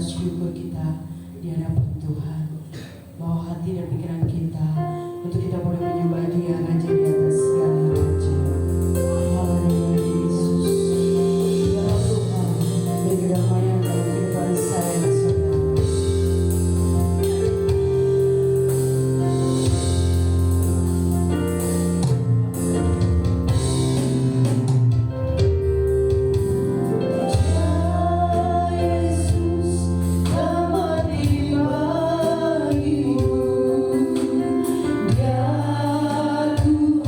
syukur kita di hadapan Tuhan. Bawa hati dan pikiran kita untuk kita boleh menyembah Dia, Raja di atas segala raja. Haleluya Yesus. Ya Tuhan, beri kedamaian dalam kehidupan saya dan saudara. Aku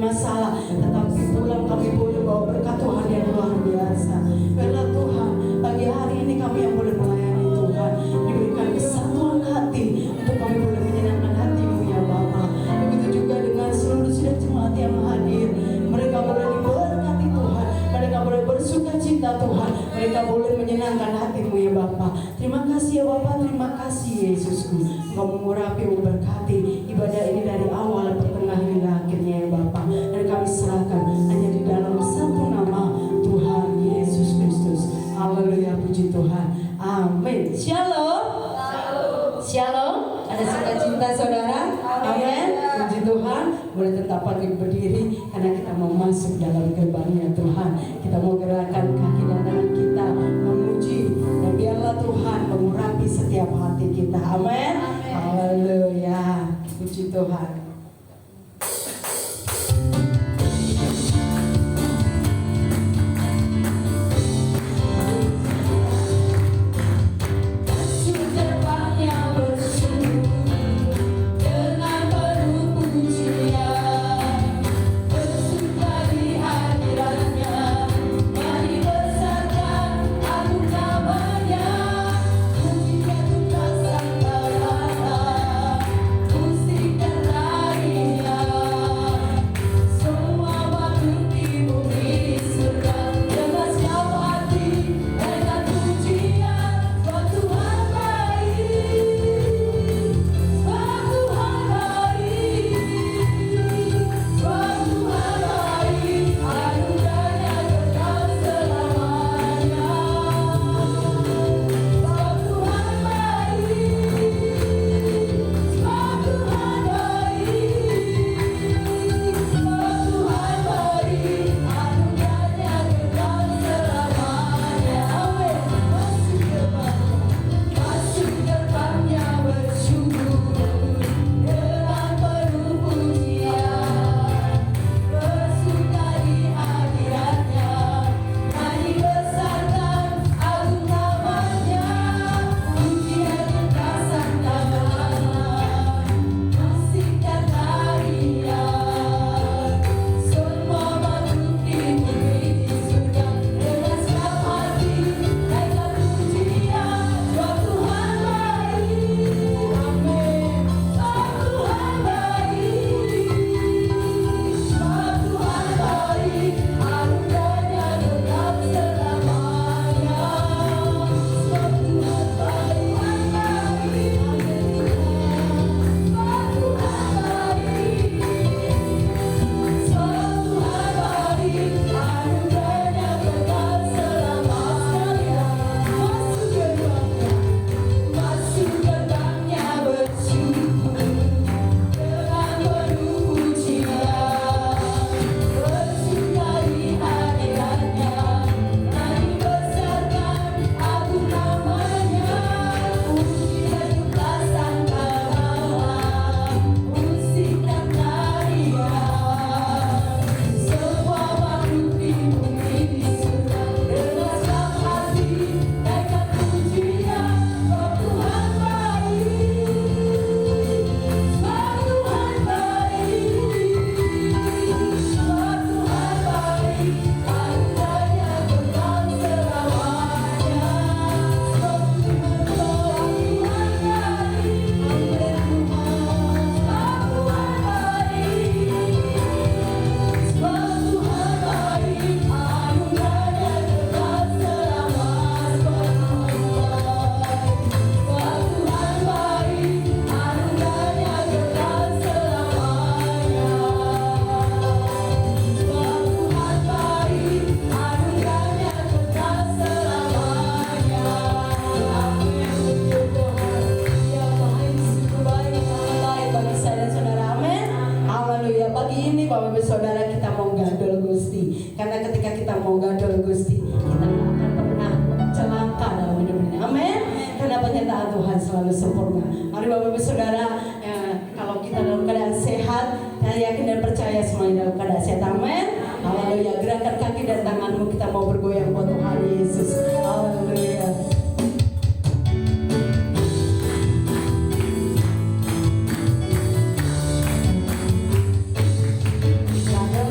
masalah, tetapi pulang kami boleh bawa berkat Tuhan yang luar biasa. Biarlah Tuhan, pagi hari ini kami yang boleh melayani Tuhan, diberikan kesatuan hati untuk kami boleh menyenangkan hati-Mu ya Bapa. Begitu juga dengan seluruh sidang jemaat yang hadir, mereka boleh diberkati Tuhan, mereka boleh bersuka cita Tuhan, mereka boleh menyenangkan hati-Mu ya Bapa. Terima kasih ya Bapa, terima kasih Yesusku. Engkau mengurapi, memberkati ibadah ini dari awal, pertengahan hingga akhirnya ya Bapa. Dan kami serahkan hanya di dalam satu nama Tuhan Yesus Kristus. Haleluya, puji Tuhan. Amin. Shalom. Shalom. Ada sukacita saudara. Amin. Puji Tuhan. Boleh tetap berdiri karena kita mau masuk dalam gerbangnya Tuhan. Kita mau gerakkan kaki dan tangan kita memuji, dan biarlah Tuhan mengurapi setiap hati kita. Amin. Haleluya. Puji Tuhan. Tuhan selalu sempurna. Mari Bapak Ibu Saudara, kalau kita dalam keadaan sehat, saya yakin dan percaya semuanya dalam keadaan sehat. Amin. Haleluya. Gerakan kaki dan tanganmu, kita mau bergoyang buat Tuhan Yesus. Haleluya. Haleluya.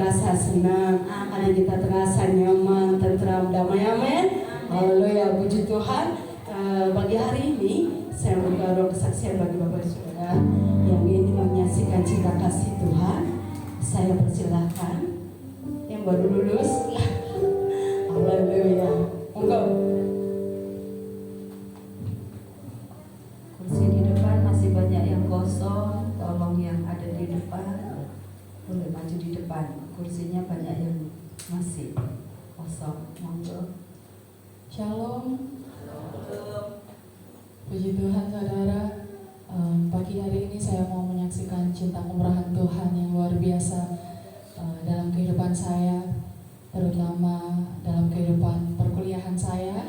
terasa senang, hati kita terasa nyaman, tentram, damai, amin. Haleluya, puji Tuhan. Pagi hari ini saya membuka ruang kesaksian bagi Bapak Saudara yang ingin menyaksikan cinta kasih Tuhan. Saya persilahkan yang baru lulus. Haleluya. Monggo. Kursi di depan masih banyak yang kosong, tolong yang ada di depan boleh maju di depan. Kursinya banyak yang masih kosong. Monggo. Shalom. Puji Tuhan saudara. Pagi hari ini saya mau menyaksikan cinta kemurahan Tuhan yang luar biasa dalam kehidupan saya, terutama dalam kehidupan perkuliahan saya.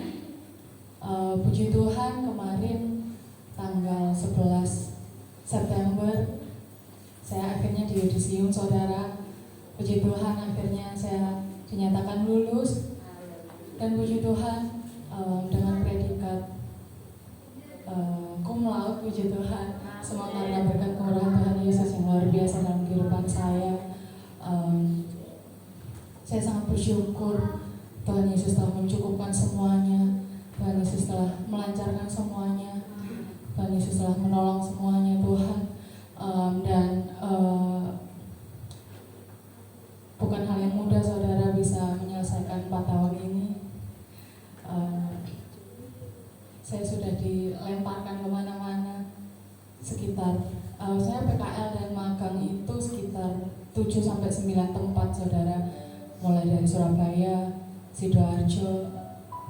Puji Tuhan, kemarin tanggal 11 September saya akhirnya di yudisium saudara. Puji Tuhan, akhirnya saya dinyatakan lulus. Dan puji Tuhan, dengan predikat cum laude, puji Tuhan, semua karena berkat kemurahan Tuhan Yesus yang luar biasa dalam kehidupan saya. Saya sangat bersyukur Tuhan Yesus telah mencukupkan semuanya, Tuhan Yesus telah melancarkan semuanya, Tuhan Yesus telah menolong semuanya Tuhan. Dan bukan hal yang mudah saudara bisa menyelesaikan 4 tahun ini. Saya sudah dilemparkan kemana-mana, sekitar saya PKL dan magang itu sekitar 7-9 tempat saudara, mulai dari Surabaya, Sidoarjo,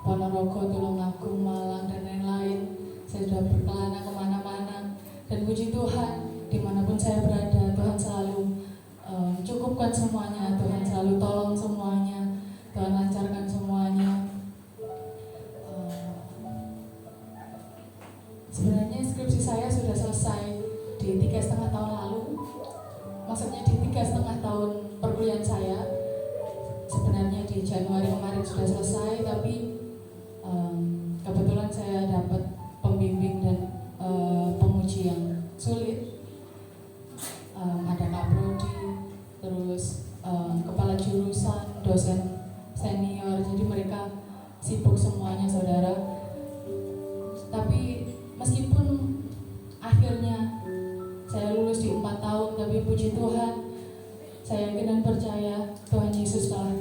Ponorogo, Tulungagung, Malang dan lain-lain. Saya sudah berkelana kemana-mana dan puji Tuhan, dimanapun saya berada Tuhan selalu cukupkan semuanya, Tuhan selalu tolong semuanya, Tuhan lancarkan semuanya. Sebenarnya skripsi saya sudah selesai di 3,5 tahun lalu. Maksudnya di 3,5 tahun perkuliahan saya. Sebenarnya di Januari kemarin sudah selesai, tapi kebetulan saya dapat pembimbing dan penguji yang sulit. Ada kaprodi, terus kepala jurusan, dosen senior, jadi mereka sibuk semuanya saudara. Tapi meskipun akhirnya saya lulus di 4 tahun, tapi puji Tuhan, saya yakin dan percaya Tuhan Yesus telah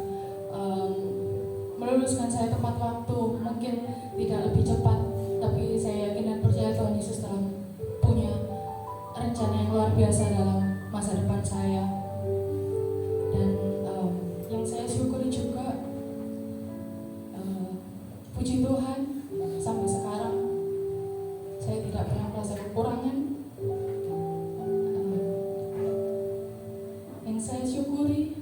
meluluskan saya tepat waktu. Mungkin tidak lebih cepat, tapi saya yakin dan percaya Tuhan Yesus telah punya rencana yang luar biasa dalam masa depan saya. Dan yang saya syukuri juga, puji Tuhan, sampai sekarang saya tidak pernah merasa kekurangan. Yang saya syukuri,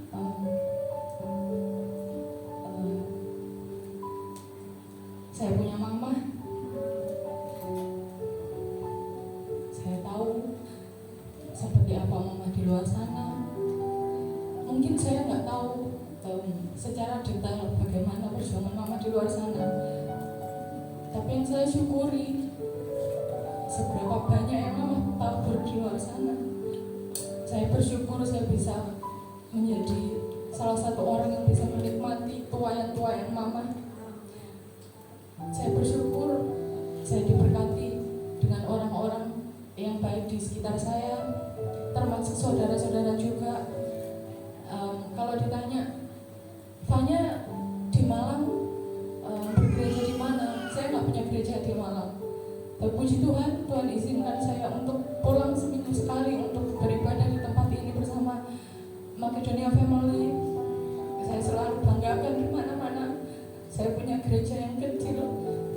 saya punya mama. Saya tahu seperti apa mama di luar sana. Mungkin saya nggak tahu secara detail bagaimana perjuangan mama di luar sana. Tapi yang saya syukuri, seberapa banyak yang mama tabur di luar sana. Saya bersyukur saya bisa menjadi salah satu orang yang bisa menikmati tuayan-tuayan mama. Saya bersyukur saya diberkati dengan orang-orang yang baik di sekitar saya, termasuk saudara-saudara juga. Kalau ditanya, Fanya di Malang bergereja di mana? Saya nggak punya gereja di Malang. Tapi puji Tuhan, Tuhan izinkan saya untuk pulang seminggu sekali untuk beribadah di tempat ini bersama Makedonia Family. Saya selalu banggakan di mana-mana. Saya punya gereja yang kecil,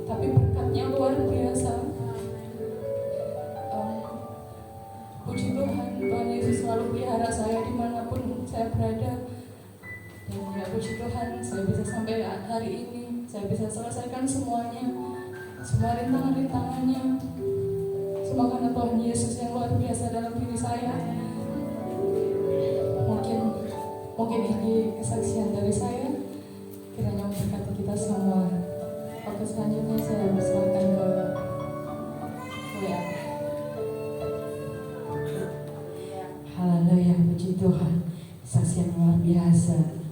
tapi berkatnya luar biasa. Puji Tuhan, Tuhan Yesus selalu pelihara saya dimanapun saya berada. Dan ya puji Tuhan, saya bisa sampai hari ini, saya bisa selesaikan semuanya, semua rintangan-rintangannya. Semua karena Tuhan Yesus yang luar biasa dalam diri saya. Mungkin ini kesaksian dari saya. Kiranya memberkati kita semua. Waktu selanjutnya saya persilakan ke WA. Haleluya, puji Tuhan. kesaksian luar biasa.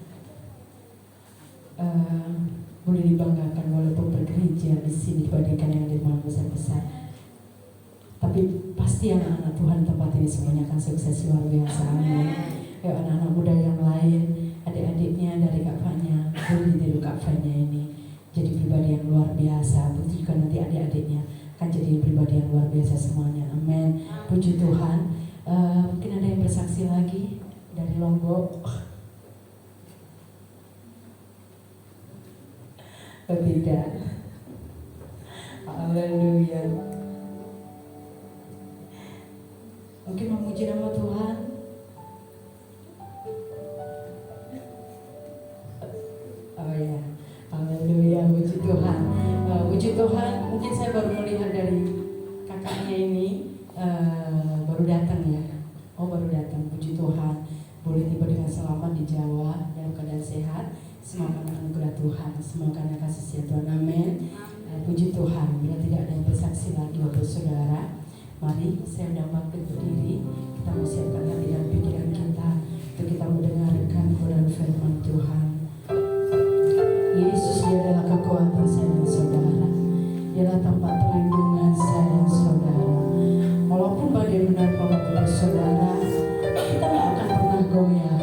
Boleh dibanggakan walaupun bergereja di sini dibandingkan yang di rumah besar-besar. Tapi pasti anak-anak Tuhan tempat ini semuanya akan sukses luar biasa. Amin. Ya, anak-anak muda yang lain, adik-adiknya dari Kak Fanya, boleh ditiru Kak Fanya ini jadi pribadi yang luar biasa. Begitu juga nanti adik-adiknya akan jadi pribadi yang luar biasa semuanya. Amin. Puji Tuhan. Mungkin ada yang bersaksi lagi dari Lombok. Oh, tidak. Haleluya. Mungkin memuji nama Tuhan. Oh ya, haleluya, puji Tuhan. Puji Tuhan. Mungkin saya baru melihat dari kakaknya ini baru datang ya. Oh, baru datang. Puji Tuhan. Boleh tiba dengan selamat di Jawa dalam keadaan sehat. Semoga anugerah Tuhan, semoga kasih setia Tuhan. Amin. Puji Tuhan. Bila tidak ada yang bersaksi lagi Bapak Saudara, mari saya undang Bapak berdiri. Kita mau siapkan hati dan pikiran kita untuk kita mendengarkan Quran firman Tuhan. Yesus, dia adalah kekuatan saya dan saudara. Dia adalah tempat perlindungan saya dan saudara. Walaupun badai menerpa Bapak Saudara, kita tidak akan pernah goyah,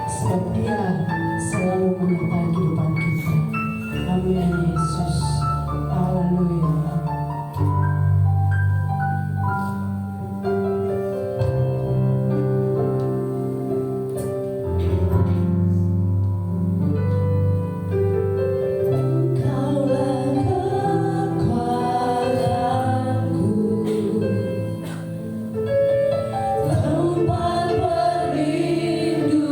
sebab Dia selalu menyertai kehidupan kita. Amin, Yesus. Haleluya. Tempat perlindunganku.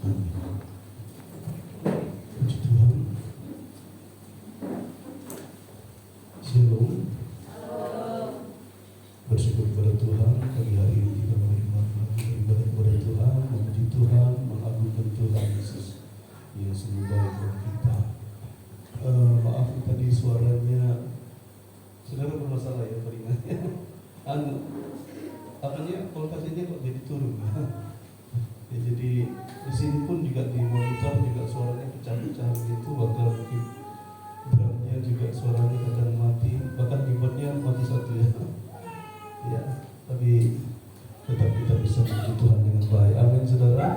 Puji Tuhan. Shalom. Bersyukur kepada Tuhan pagi hari ini kita menerima ibadah kepada Tuhan, memuji Tuhan, mengagungkan Tuhan Yesus yang sungguh baik bagi kita. Maaf tadi suaranya saudara bermasalah ya telinga. Apanya voltasenya kok jadi turun. Ya, jadi di sini pun juga di monitor juga suaranya pecah-pecah gitu, bahkan mungkin drumnya juga suaranya kadang mati, bahkan keyboardnya mati satu ya. Ya, tapi tetap kita bisa memuji Tuhan dengan baik. Amin saudara.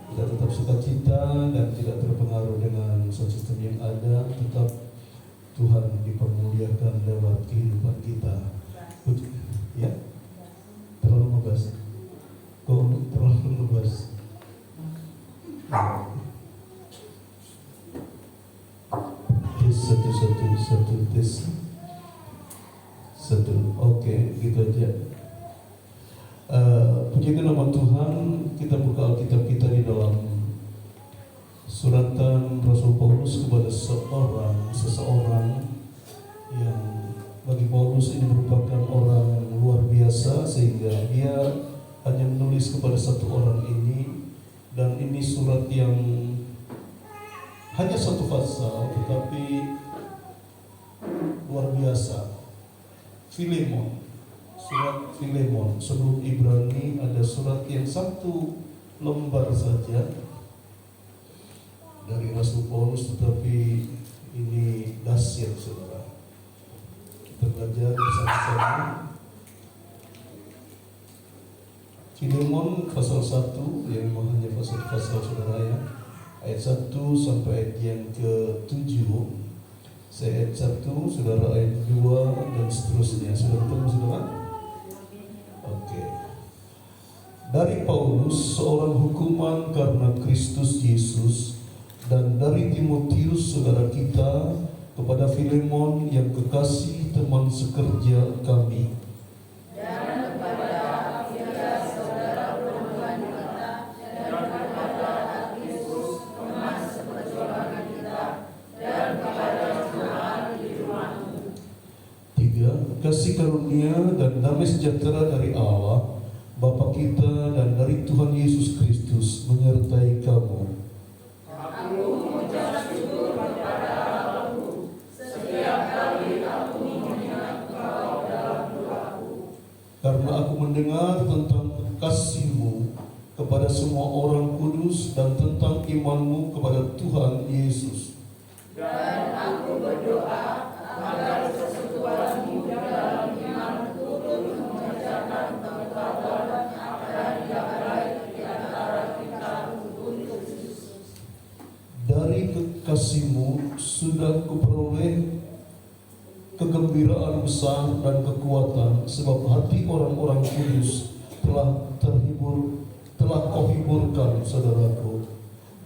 Kita tetap sukacita dan tidak terpengaruh dengan sound system yang ada. Tetap Tuhan dipermuliakan lewat kehidupan kita. Ya, terlalu ngebas. Kok terlalu ngebas? Tes satu tes. Oke, gitu aja. Pujikan nama Tuhan. Kita buka Alkitab kita di dalam suratan Rasul Paulus kepada seseorang yang bagi Paulus ini merupakan orang luar biasa, sehingga dia hanya menulis kepada satu orang ini, dan ini surat yang hanya satu pasal tetapi luar biasa. Filemon, surat Filemon. Sebelum Ibrani ada surat yang satu lembar saja dari Rasul Paulus, tetapi ini dahsyat saudara. Kita belajar bersama-sama. Filemon pasal 1, yang hanya pasal saudara ya, ayat 1 sampai ayat yang ke-7. Saya ayat 1, saudara ayat 2 dan seterusnya. Sudah ketemu saudara? Oke. Dari Paulus, seorang hukuman karena Kristus Yesus, dan dari Timotius saudara kita, kepada Filemon yang kekasih teman sekerja kami, Dan kepada Apphia saudara perempuan kita, dan kepada Archippus teman seperjuangan kita, dan kepada Tuhan di rumahmu. 3. Kasih karunia dan damai sejahtera dari Allah Bapa kita dan dari Tuhan Yesus Kristus menyertai kamu. Aku mengucap syukur kepada Allahku setiap kali aku mengingat Engkau dalam doaku. Karena aku mendengar tentang kasih-Mu kepada semua orang kudus dan tentang iman-Mu kepada Tuhan Yesus. Dan aku berdoa agar persekutuanmu dalam iman turut mengerjakan pengetahuan akan yang baik di antara kita untuk Yesus. Dari kekasih-Mu sudah kuperoleh kegembiraan besar dan kekuatan, sebab hati orang-orang kudus telah kau hiburkan, saudaraku.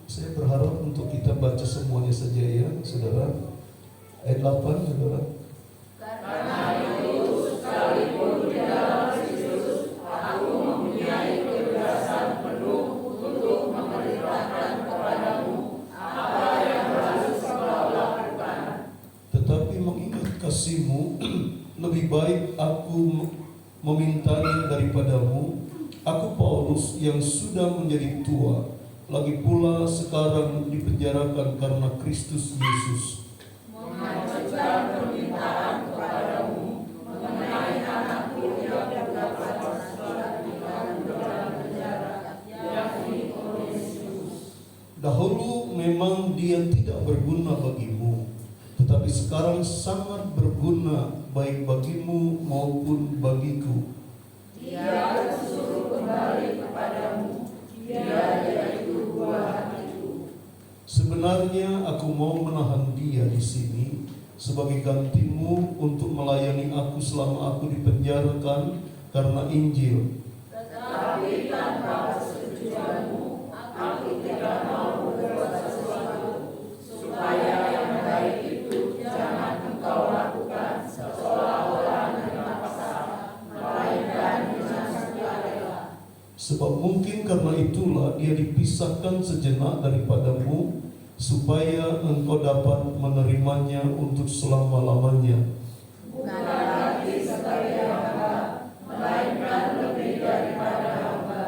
Saya berharap untuk kita baca semuanya saja ya, saudara. Ayat 8, saudara. Karena itu, sekalipun di dalam Kristus, aku mempunyai kebebasan penuh untuk memberitakan kepadamu apa yang harus kau lakukan. Tetapi mengingat kasih-Mu, lebih baik aku memintanya daripadamu. Aku Paulus yang sudah menjadi tua, lagi pula sekarang dipenjarakan karena Kristus Yesus, Mengajukan permintaan kepadamu mengenai anakku yang terdapat di dalam penjara, yakni Onesimus. Dahulu memang dia tidak berguna bagimu, tetapi sekarang sangat berguna baik bagimu maupun bagiku. Dia disuruh kembali kepadamu, dia yaitu buah hatiku. Sebenarnya aku mau menahan dia di sini sebagai gantimu untuk melayani aku selama aku dipenjarakan karena Injil. Tetapi tanpa persetujuanmu, aku tidak mau berbuat sesuatu supaya yang baik itu jangan engkau lakukan seolah-olah dengan paksa, melainkan dengan sukarela. Sebab mungkin karena itulah dia dipisahkan sejenak daripadamu, supaya engkau dapat menerimanya untuk selama-lamanya. Bukan berarti sebagai hamba, melainkan lebih daripada hamba,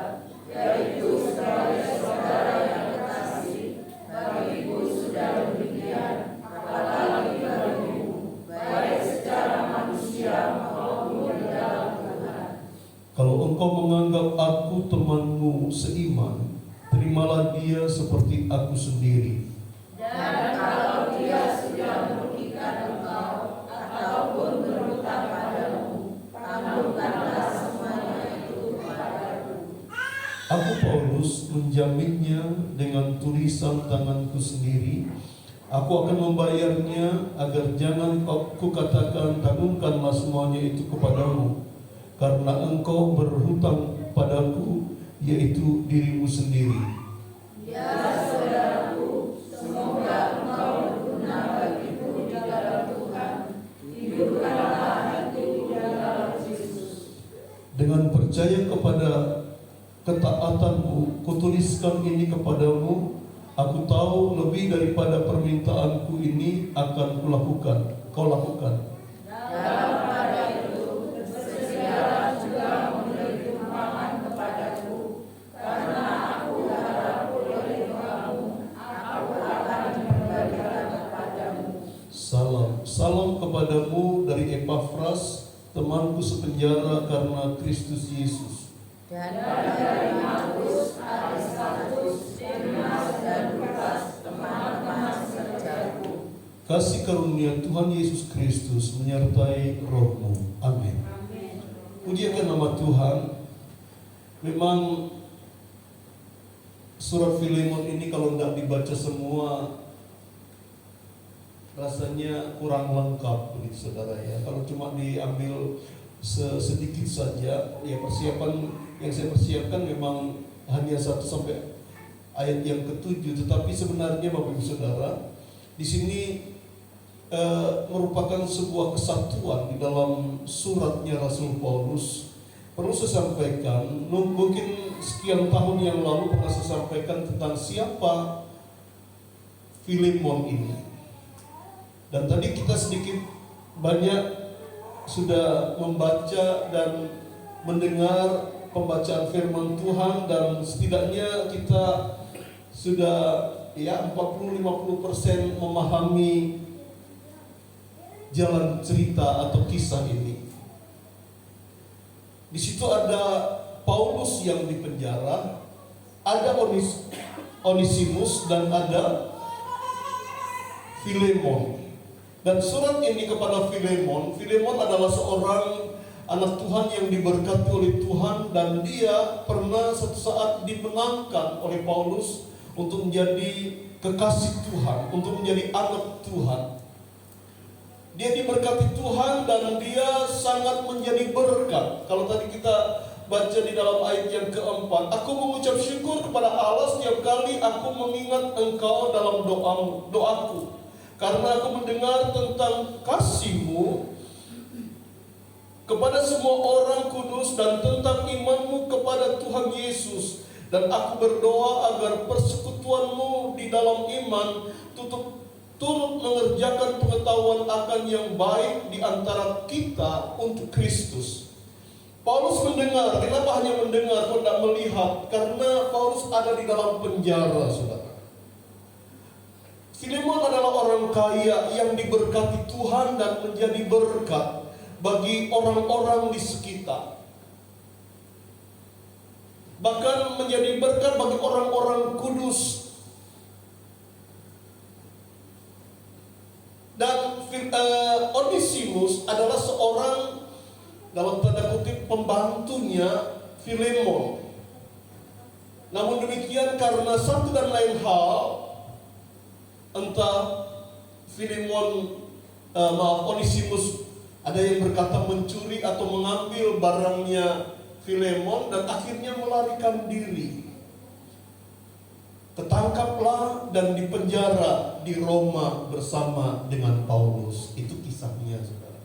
yaitu sebagai saudara yang terkasih. Bagiku sudah demikian, apalagi bagimu, baik secara manusia maupun di dalam Tuhan. Kalau engkau menganggap aku temanmu seiman, terimalah dia seperti aku sendiri. Dan kalau dia sudah merugikan engkau ataupun berhutang padamu, tanggunganlah semuanya itu kepadaku. Aku Paulus menjaminnya dengan tulisan tanganku sendiri. Aku akan membayarnya, agar jangan aku katakan tanggungkanlah semuanya itu kepadamu, karena engkau berhutang padaku, yaitu dirimu sendiri. Ya saudaraku, semoga engkau berguna bagiku di dalam Tuhan. Hidupkanlah hati di dalam Yesus. Dengan percaya kepada ketaatanmu, kutuliskan ini kepadamu. Aku tahu lebih daripada permintaanku ini akan kau lakukan. Dalam pada itu, bersedialah juga memberi tumpangan kepadaku, karena aku harap oleh kamu, aku akan memberikan kepadamu. Salam kepadamu dari Epafras, temanku sepenjara karena Kristus Yesus. Dan dari Markus, Aristarkus, Demas, dan Lukas, teman-teman sekerjaku. Kasih karunia Tuhan Yesus Kristus menyertai rohmu. Amin. Puji akan nama Tuhan. Memang surat Filemon ini kalau tidak dibaca semua rasanya kurang lengkap, begitu saudara ya. Kalau cuma diambil sedikit saja, ya persiapan yang saya persiapkan memang hanya 1 sampai ayat yang ke-7, tetapi sebenarnya Bapak Ibu Saudara, di sini merupakan sebuah kesatuan di dalam suratnya Rasul Paulus. Perlu saya sampaikan, mungkin sekian tahun yang lalu pernah saya sampaikan tentang siapa Filemon ini. Dan tadi kita sedikit banyak sudah membaca dan mendengar pembacaan firman Tuhan, dan setidaknya kita sudah 40-50% memahami jalan cerita atau kisah ini. Di situ ada Paulus yang dipenjara, ada Onesimus, dan ada Filemon. Dan surat ini kepada Filemon adalah seorang anak Tuhan yang diberkati oleh Tuhan, dan dia pernah suatu saat dimenangkan oleh Paulus untuk menjadi kekasih Tuhan, untuk menjadi anak Tuhan. Dia diberkati Tuhan dan dia sangat menjadi berkat. Kalau tadi kita baca di dalam ayat yang keempat, aku mengucap syukur kepada Allah setiap kali aku mengingat engkau dalam doaku, karena aku mendengar tentang kasih-Mu kepada semua orang kudus dan tentang iman-Mu kepada Tuhan Yesus. Dan aku berdoa agar persekutuan-Mu di dalam iman turut mengerjakan pengetahuan akan yang baik di antara kita untuk Kristus. Paulus mendengar. Kenapa hanya mendengar, kok tidak melihat? Karena Paulus ada di dalam penjara, saudara. Filemon adalah orang kaya yang diberkati Tuhan dan menjadi berkat bagi orang-orang di sekitar. Bahkan menjadi berkat bagi orang-orang kudus. Dan Onesimus adalah seorang, dalam tanda kutip, pembantunya Filemon. Namun demikian, karena satu dan lain hal, entah Onesimus ada yang berkata mencuri atau mengambil barangnya Filemon, dan akhirnya melarikan diri. Ketangkaplah dan dipenjara di Roma bersama dengan Paulus. Itu kisahnya, saudara.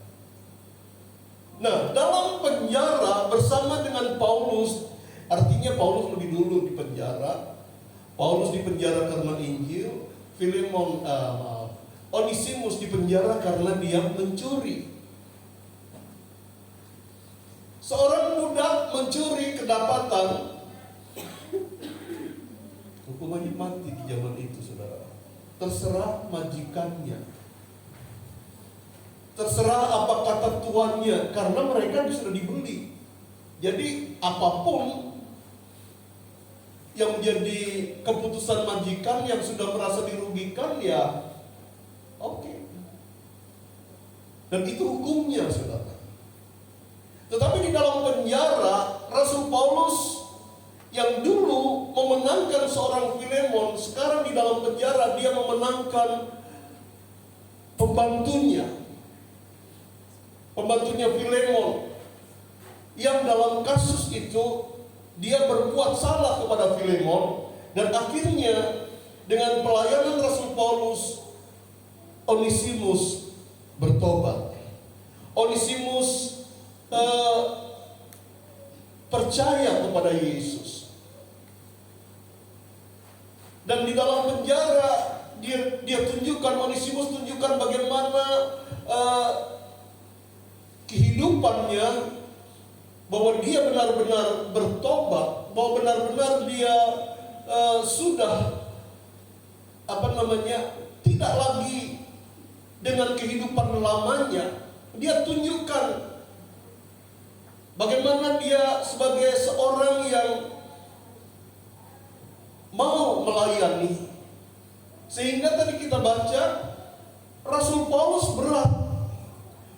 Nah, dalam penjara bersama dengan Paulus, Artinya Paulus lebih dulu di penjara. Paulus di penjara karena Injil, Onesimus di penjara karena dia mencuri. Seorang budak mencuri kedapatan, hukumannya mati di zaman itu, saudara. Terserah majikannya, terserah apa kata tuannya, karena mereka sudah dibeli. Jadi apapun yang menjadi keputusan majikan yang sudah merasa dirugikan, ya oke. Dan itu hukumnya, saudara. Tetapi di dalam penjara, Rasul Paulus yang dulu memenangkan seorang Filemon, sekarang di dalam penjara dia memenangkan pembantunya Filemon, yang dalam kasus itu dia berbuat salah kepada Filemon, dan akhirnya dengan pelayanan Rasul Paulus, Onesimus bertobat. Onesimus percaya kepada Yesus, dan di dalam penjara dia tunjukkan, Onesimus tunjukkan bagaimana kehidupannya, bahwa dia benar-benar bertobat, bahwa benar-benar dia sudah tidak lagi dengan kehidupan lamanya. Dia tunjukkan bagaimana dia sebagai seorang yang mau melayani. Sehingga tadi kita baca, Rasul Paulus berat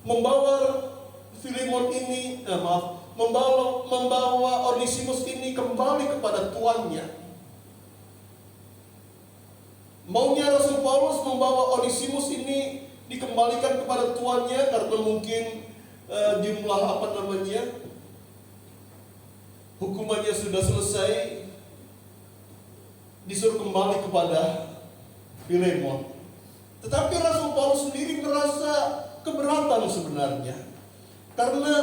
membawa membawa Onesimus ini kembali kepada tuannya. Maunya Rasul Paulus membawa Onesimus ini dikembalikan kepada tuannya karena mungkin jumlah hukumannya sudah selesai, disuruh kembali kepada Filemon. Tetapi Rasul Paulus sendiri merasa keberatan sebenarnya, karena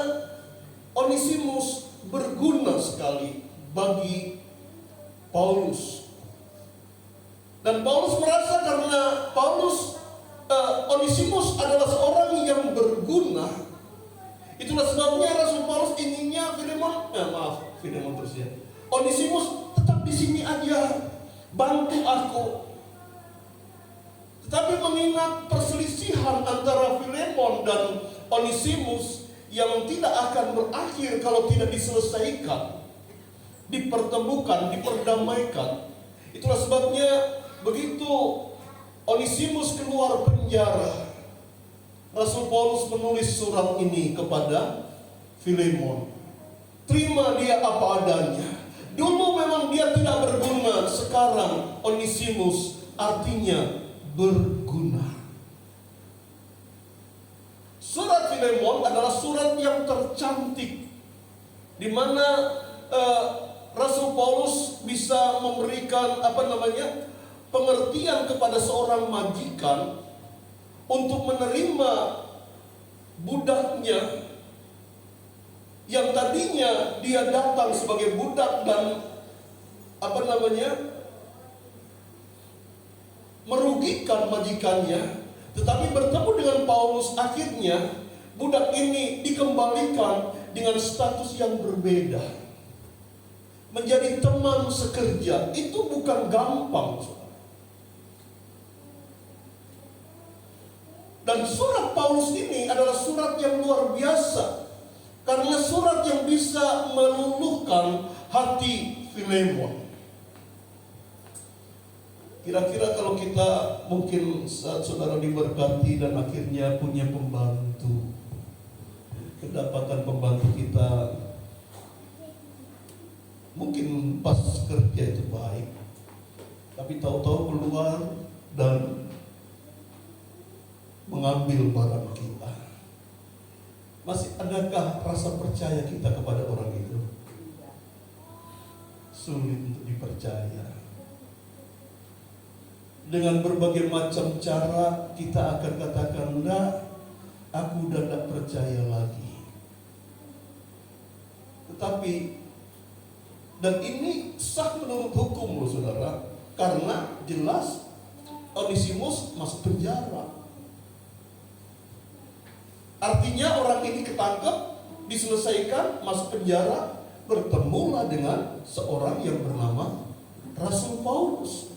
Onesimus berguna sekali bagi Paulus. Dan Paulus merasa karena Onesimus adalah seorang yang berguna, itulah sebabnya Rasul Paulus inginnya Onesimus tetap di sini aja, bantu aku. Tetapi mengingat perselisihan antara Filemon dan Onesimus yang tidak akan berakhir kalau tidak diselesaikan, dipertemukan, diperdamaikan, itulah sebabnya begitu Onesimus keluar penjara, Rasul Paulus menulis surat ini kepada Filemon. Terima dia apa adanya. Dulu memang dia tidak berguna, sekarang Onesimus artinya berguna. Surat Filemon adalah surat yang tercantik, di mana Rasul Paulus bisa memberikan pengertian kepada seorang majikan untuk menerima budaknya yang tadinya dia datang sebagai budak dan merugikan majikannya, tetapi bertemu dengan Paulus, akhirnya budak ini dikembalikan dengan status yang berbeda, menjadi teman sekerja. Itu bukan gampang, saudara. Dan surat Paulus ini adalah surat yang luar biasa, karena surat yang bisa meluluhkan hati Filemon. Kira-kira kalau kita mungkin saat saudara diberkati dan akhirnya punya pembantu, kedapatan pembantu kita mungkin pas kerja itu baik, tapi tahu-tahu keluar dan mengambil barang kita. Masih adakah rasa percaya kita kepada orang itu? Sulit untuk dipercaya. Dengan berbagai macam cara kita akan katakan, enggak, aku udah tidak percaya lagi. Tetapi Dan ini sah menurut hukum loh saudara, karena jelas Onesimus masuk penjara. Artinya orang ini ketangkep, diselesaikan, masuk penjara, bertemulah dengan seorang yang bernama Rasul Paulus.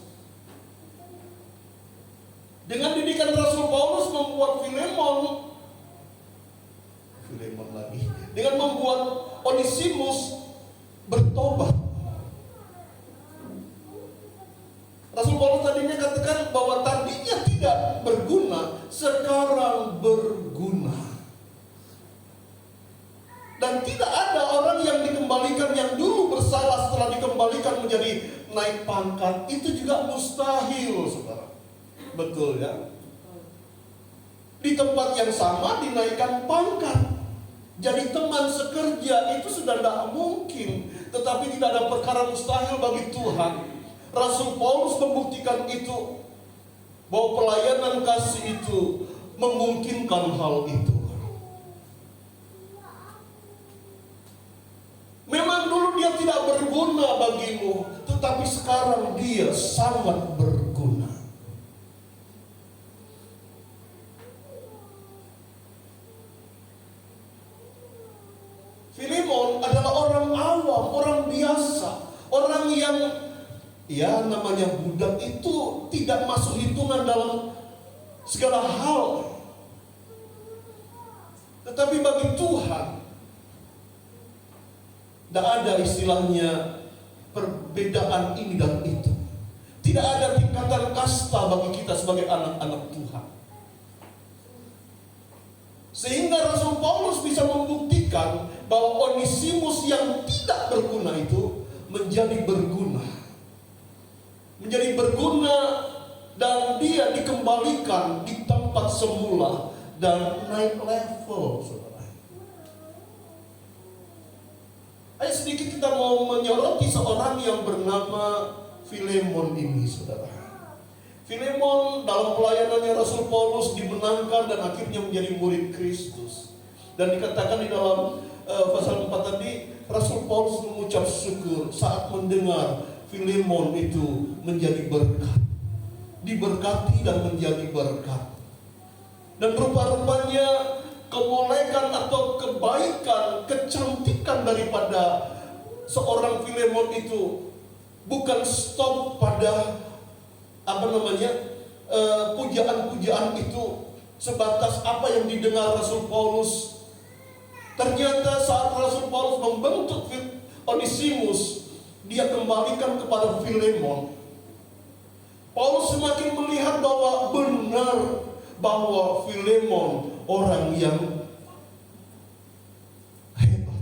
Dengan didikan Rasul Paulus membuat Filemon lagi, dengan membuat Onesimus bertobat. Rasul Paulus tadinya katakan bahwa tadinya tidak berguna, sekarang berguna. Dan tidak ada orang yang dikembalikan yang dulu bersalah setelah dikembalikan menjadi naik pangkat. Itu juga mustahil, saudara. Betul ya? Di tempat yang sama dinaikkan pangkat. Jadi teman sekerja itu sudah tidak mungkin. Tetapi tidak ada perkara mustahil bagi Tuhan. Rasul Paulus membuktikan itu, bahwa pelayanan kasih itu memungkinkan hal itu. Memang dulu dia tidak berguna bagimu, tetapi sekarang dia sangat berguna. Filemon adalah orang awam, orang biasa, orang yang ya namanya budak itu tidak masuk hitungan dalam segala hal. Tetapi bagi Tuhan tidak ada istilahnya perbedaan ini dan itu. Tidak ada tingkatan kasta bagi kita sebagai anak-anak Tuhan. Sehingga Rasul Paulus bisa membuktikan bahwa Onesimus yang tidak berguna itu menjadi berguna. Menjadi berguna dan dia dikembalikan di tempat semula dan naik level, saudara. Ayo sedikit kita mau menyoroti seorang yang bernama Filemon ini, saudara. Filemon dalam pelayanannya Rasul Paulus dimenangkan dan akhirnya menjadi murid Kristus. Dan dikatakan di dalam pasal 4 tadi, Rasul Paulus mengucap syukur saat mendengar Filemon itu menjadi berkat, diberkati dan menjadi berkat. Dan rupa-rupanya kemolekan atau kebaikan, kecantikan daripada seorang Filemon itu bukan stop pada pujaan-pujaan itu sebatas apa yang didengar Rasul Paulus. Ternyata saat Rasul Paulus membentuk Onesimus, dia kembalikan kepada Filemon. Paulus semakin melihat bahwa benar bahwa Filemon orang yang hebat.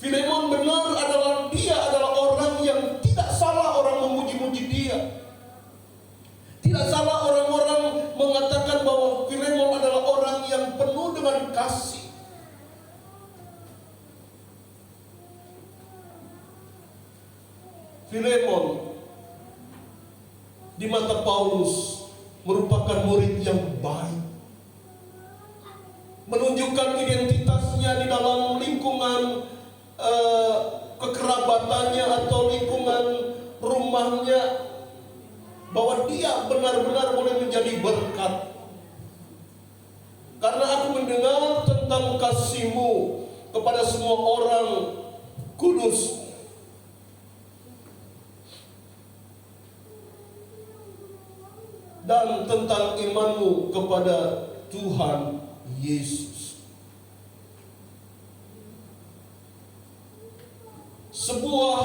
Filemon benar dia adalah orang yang tidak salah orang memuji-muji dia. Tidak salah orang-orang mengatakan bahwa Filemon adalah orang yang penuh dengan kasih. Filemon di mata Paulus merupakan murid yang baik, menunjukkan identitasnya di dalam lingkungan kekerabatannya atau lingkungan rumahnya, bahwa dia benar-benar boleh menjadi berkat. Karena aku mendengar tentang kasih-Mu kepada semua orang kudus, dan tentang iman-Mu kepada Tuhan Yesus. Sebuah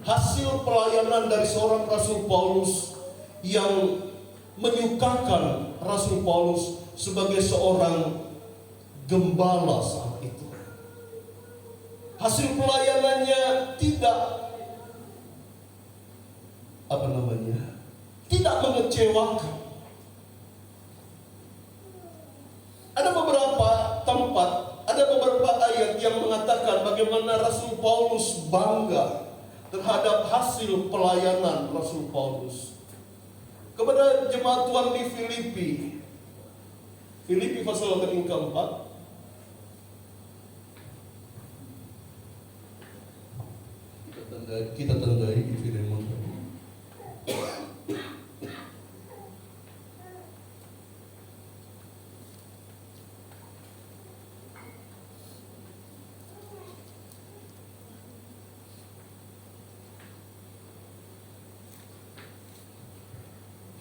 hasil pelayanan dari seorang Rasul Paulus yang menyukakan Rasul Paulus sebagai seorang gembala saat itu. Hasil pelayanannya tidak mengecewakan. Ada beberapa tempat, ada beberapa ayat yang mengatakan bagaimana Rasul Paulus bangga terhadap hasil pelayanan Rasul Paulus kepada jemaat Tuhan di Filipi. Filipi pasal yang keempat. kita tandai di Filemon tadi.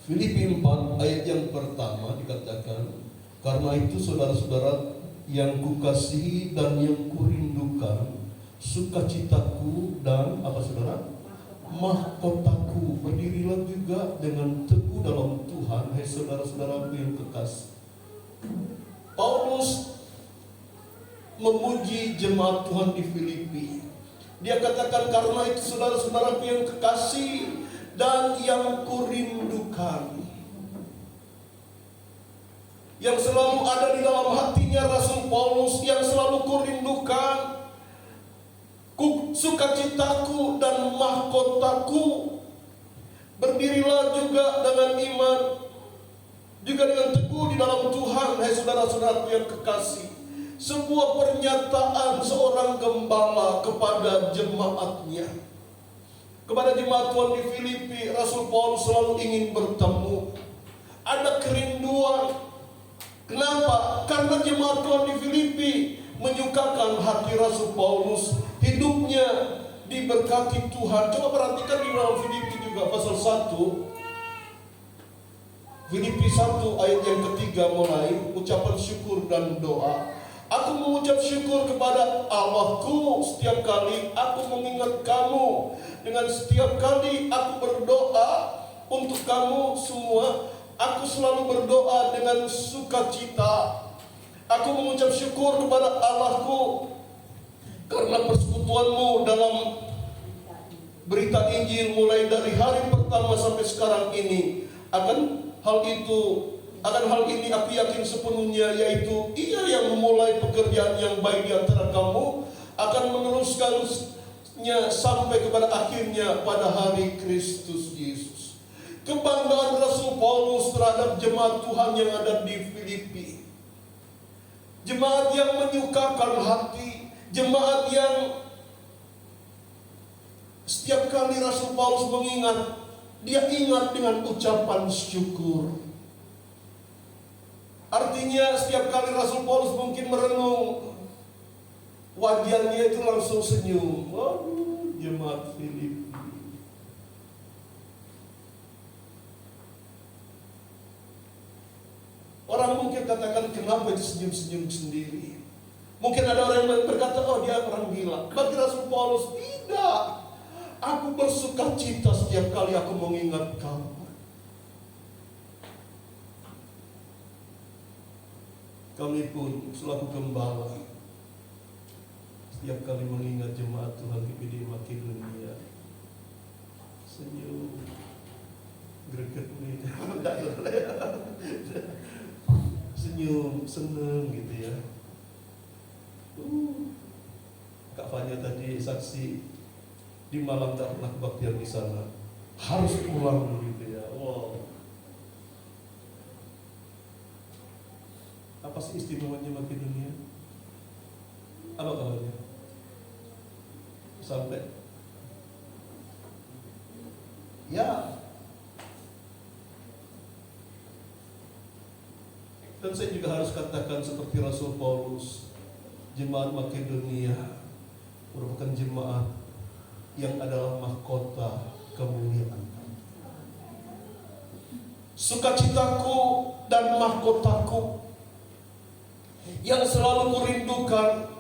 Filipi 4 ayat yang pertama dikatakan, karena itu saudara-saudara yang kukasihi dan yang kurindukan, sukacitaku dan apa saudara? Mahkotaku, berdirilah juga dengan teguh dalam Tuhan, hai saudara-saudaraku yang kekasih. Paulus memuji jemaat Tuhan di Filipi. Dia katakan, karena itu saudara-saudaraku yang kekasih dan yang kurindukan, yang selalu ada di dalam hatinya Rasul Paulus, yang selalu kurindukan, sukacitaku dan mahkotaku, berdirilah juga dengan iman, juga dengan teguh di dalam Tuhan, hai saudara-saudaraku yang kekasih. Sebuah pernyataan seorang gembala kepada jemaatnya, kepada jemaat Tuhan di Filipi. Rasul Paulus selalu ingin bertemu. Ada kerinduan. Kenapa? Karena jemaat Tuhan di Filipi menyukakan hati Rasul Paulus. Hidupnya diberkati Tuhan. Coba perhatikan di dalam Filipi juga pasal 1. Filipi 1 ayat yang ketiga mulai, ucapan syukur dan doa. Aku mengucap syukur kepada Allahku setiap kali aku mengingat kamu. Dengan setiap kali aku berdoa untuk kamu semua, aku selalu berdoa dengan sukacita. Aku mengucap syukur kepada Allahku karena persekutuanmu dalam berita Injil mulai dari hari pertama sampai sekarang ini. Akan hal ini aku yakin sepenuhnya, yaitu Ia yang memulai pekerjaan yang baik di antara kamu akan meneruskannya sampai kepada akhirnya pada hari Kristus Yesus. Kebanggaan Rasul Paulus terhadap jemaat Tuhan yang ada di Filipi, jemaat yang menyukakan hati, jemaat yang setiap kali Rasul Paulus mengingat, dia ingat dengan ucapan syukur. Artinya setiap kali Rasul Paulus mungkin merenung, wajahnya itu langsung senyum. Waduh, jemaat Filipi. Orang mungkin katakan, kenapa itu senyum-senyum sendiri? Mungkin ada orang yang berkata, oh dia orang gila. Bagi Rasul Paulus, tidak. Aku bersuka cita setiap kali aku mengingat kamu. Kami pun selaku gembala, setiap kali mengingat jemaat Tuhan di Makedonia, senyum, greget nih, senyum, seneng gitu ya. Kak Fanya tadi saksi di Malang tak pernah kebaktian di sana, harus pulang gitu ya. Wow. Apa sih istimewanya Makedonia? Apa kabarnya? Sampai ya. Dan saya juga harus katakan seperti Rasul Paulus, jemaat Makedonia merupakan jemaat yang adalah mahkota kemuliaan. Sukacitaku dan mahkotaku yang selalu kurindukan.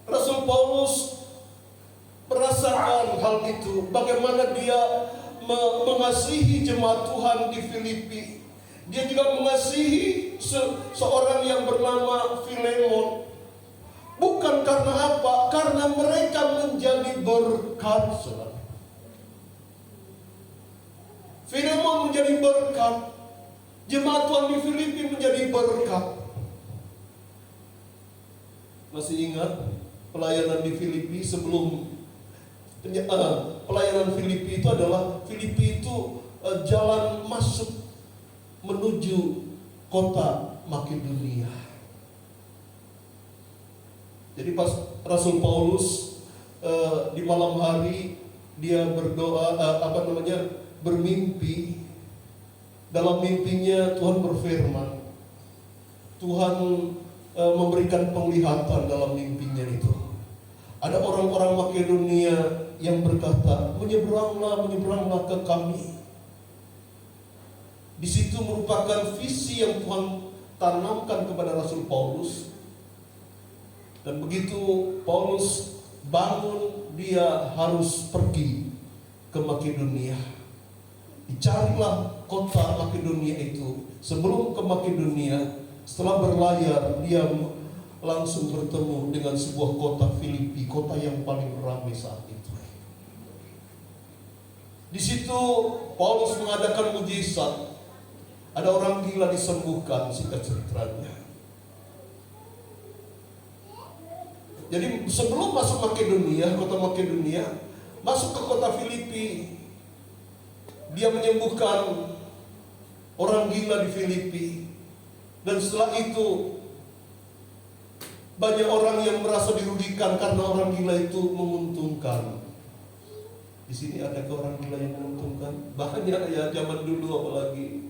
Rasul Paulus merasakan hal itu, bagaimana dia mengasihi jemaat Tuhan di Filipi. Dia juga mengasihi seorang yang bernama Filemon. Bukan karena apa? Karena mereka menjadi berkat. Filemon menjadi berkat. Jemaat Tuhan di Filipi menjadi berkat. Masih ingat pelayanan di Filipi sebelum pelayanan Filipi itu adalah, Filipi itu jalan masuk menuju kota Makedonia. Jadi pas Rasul Paulus di malam hari dia berdoa, bermimpi. Dalam mimpinya Tuhan berfirman, Tuhan memberikan penglihatan dalam mimpinya itu. Ada orang-orang Makedonia yang berkata, menyeberanglah ke kami. Di situ merupakan visi yang Tuhan tanamkan kepada Rasul Paulus. Dan begitu Paulus bangun, dia harus pergi ke Makedonia. Dicarilah kota Makedonia itu. Sebelum ke Makedonia, setelah berlayar, dia langsung bertemu dengan sebuah kota Filipi, kota yang paling ramai saat itu. Di situ Paulus mengadakan mujizat. Ada orang gila disembuhkan, singkat ceritanya. Jadi sebelum masuk Makedonia, kota Makedonia, masuk ke kota Filipi, dia menyembuhkan orang gila di Filipi. Dan setelah itu banyak orang yang merasa dirugikan karena orang gila itu menguntungkan. Di sini ada orang gila yang menguntungkan? Banyak ya, zaman dulu apalagi.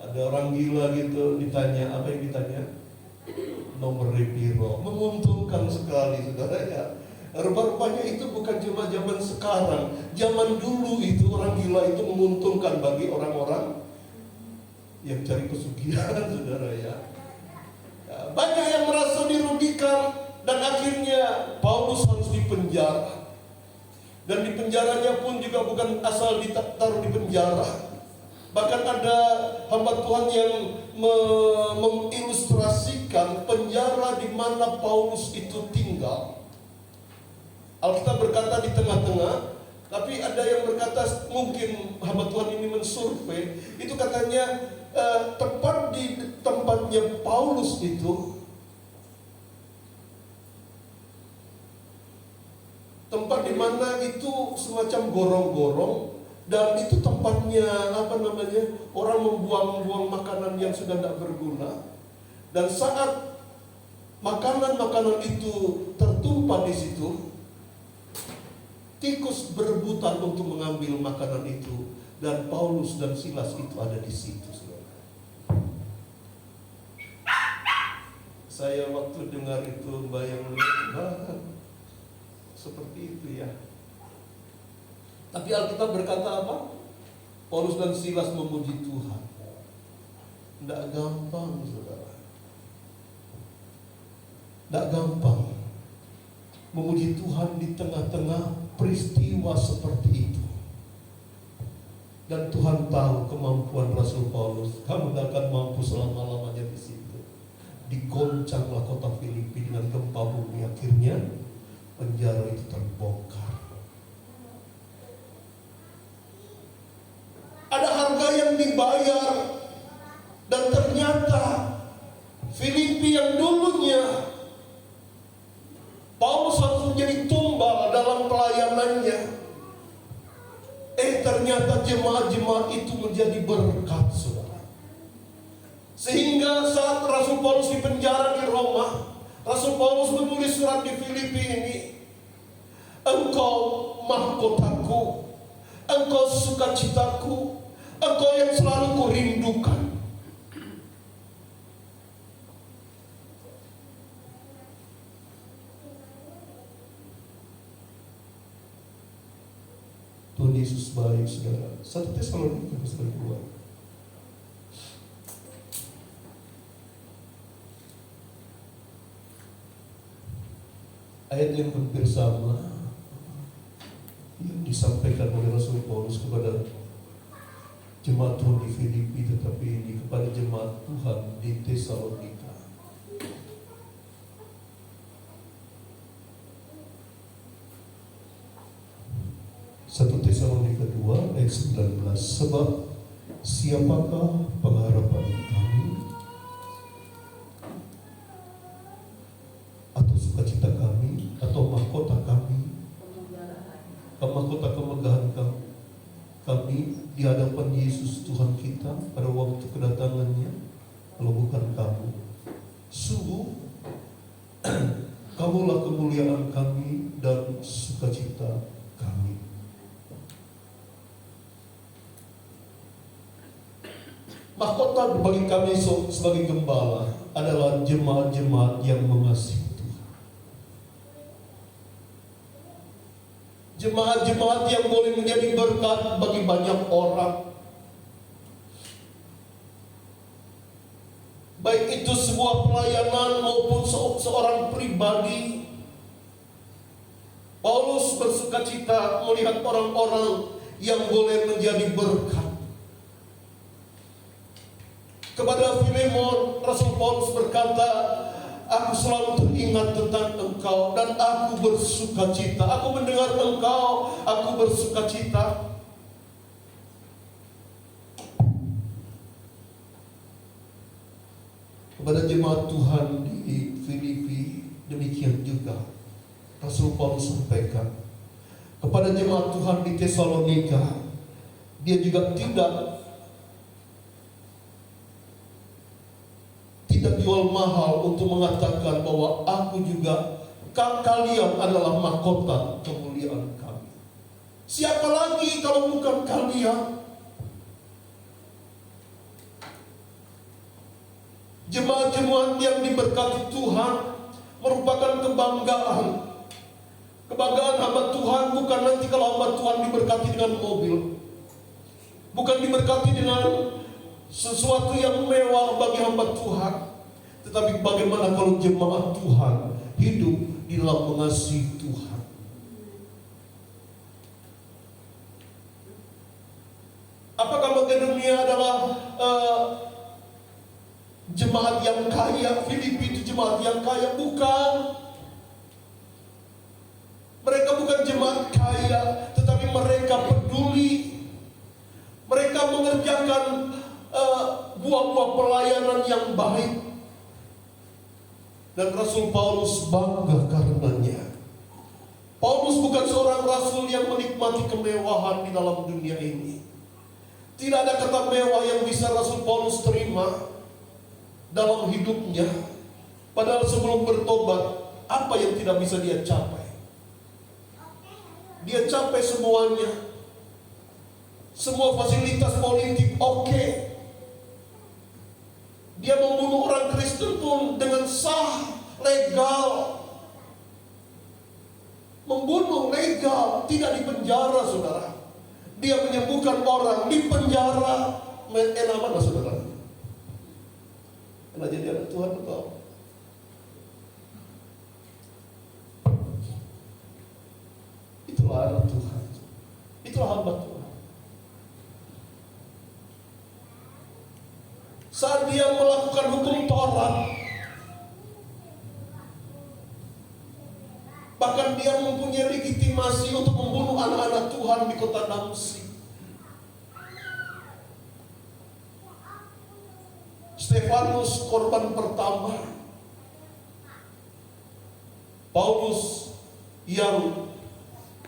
Ada orang gila gitu, ditanya, apa yang ditanya? Nomor repiro. Menguntungkan sekali, saudara ya. Rupa-rupanya itu bukan cuma zaman sekarang. Zaman dulu itu orang gila itu menguntungkan bagi orang-orang yang cari pesugihan, saudara ya. Banyak yang merasa dirugikan dan akhirnya Paulus harus dipenjara. Dan di penjaranya pun juga bukan asal ditaruh di penjara. Bahkan ada hamba Tuhan yang mengilustrasikan penjara di mana Paulus itu tinggal. Alkitab berkata di tengah-tengah, tapi ada yang berkata mungkin hamba Tuhan ini mensurvei, itu katanya tepat di tempatnya Paulus itu, tempat di mana itu semacam gorong-gorong. Dan itu tempatnya orang membuang-buang makanan yang sudah tidak berguna. Dan saat makanan-makanan itu tertumpah di situ, tikus berebutan untuk mengambil makanan itu. Dan Paulus dan Silas itu ada di situ. Saya waktu dengar itu bayang seperti itu ya. Tapi Alkitab berkata apa? Paulus dan Silas memuji Tuhan. Tidak gampang, saudara. Tidak gampang memuji Tuhan di tengah-tengah peristiwa seperti itu. Dan Tuhan tahu kemampuan Rasul Paulus. Kamu tidak akan mampu selama-lamanya di situ. Digoncanglah kota Filipi dengan gempa bumi. Akhirnya penjara itu terbongkar. Ada harga yang dibayar. Dan ternyata Filipi yang dulunya Paulus harus menjadi tumbal dalam pelayanannya, ternyata jemaat-jemaat itu menjadi berkat, saudara. Sehingga saat Rasul Paulus dipenjara di Roma, Rasul Paulus menulis surat di Filipi ini, engkau mahkotaku, engkau sukacitaku, engkau yang selalu kurindukan. Tuhan Yesus baik, saudara. 1 Tesalonika pasal 2. Ayat yang hampir sama yang disampaikan oleh Rasul Paulus kepada jemaat Tuhan di Filipi, tetapi ini kepada jemaat Tuhan di Tesalonika. Tesalonika 2 ayat 19. Sebab siapakah pengharapan kami atau sukacita kami atau mahkota kami, mahkota kemegahan kami di hadapan Yesus Tuhan kita pada waktu kedatangannya, kalau bukan kamu. Sungguh, kamulah kemuliaan kami dan sukacita kami. Mahkota bagi kami sebagai gembala adalah jemaat-jemaat yang mengasihi Tuhan. Jemaat-jemaat yang boleh menjadi berkat bagi banyak orang. Baik itu sebuah pelayanan maupun seorang pribadi. Paulus bersukacita melihat orang-orang yang boleh menjadi berkat. Kepada Filemon, Rasul Paulus berkata, aku selalu teringat tentang engkau dan aku bersukacita. Aku mendengar engkau, aku bersukacita. Kepada jemaat Tuhan di Filipi, demikian juga Rasul Paulus sampaikan. Kepada jemaat Tuhan di Tesalonika, dia juga tidak jual mahal untuk mengatakan bahwa aku juga, kalian adalah mahkota kemuliaan kami. Siapa lagi kalau bukan kalian? Jemaat-jemaat yang diberkati Tuhan merupakan kebanggaan. Kebanggaan hamba Tuhan bukan nanti kalau hamba Tuhan diberkati dengan mobil, bukan diberkati dengan sesuatu yang mewah bagi hamba Tuhan. Tetapi bagaimana kalau jemaat Tuhan hidup di dalam mengasihi Tuhan? Apakah Makedonia adalah jemaat yang kaya? Filipi itu jemaat yang kaya? Bukan. Mereka bukan jemaat kaya, tetapi mereka peduli. Mereka mengerjakan buah-buah pelayanan yang baik. Dan Rasul Paulus bangga karenanya. Paulus bukan seorang rasul yang menikmati kemewahan di dalam dunia ini. Tidak ada kata mewah yang bisa Rasul Paulus terima dalam hidupnya. Padahal sebelum bertobat, apa yang tidak bisa dia capai? Dia capai semuanya. Semua fasilitas politik oke. Dia membunuh orang Kristen pun dengan sah, legal. Membunuh legal, tidak dipenjara, saudara. Dia menyembuhkan orang di penjara. Enak mana, saudara? Enak jadi anak Tuhan atau? Itulah anak Tuhan. Itulah hamba Tuhan. Saat dia melakukan hukum Taurat, bahkan dia mempunyai legitimasi untuk membunuh anak-anak Tuhan di kota Damsyik. Stefanus korban pertama. Paulus yang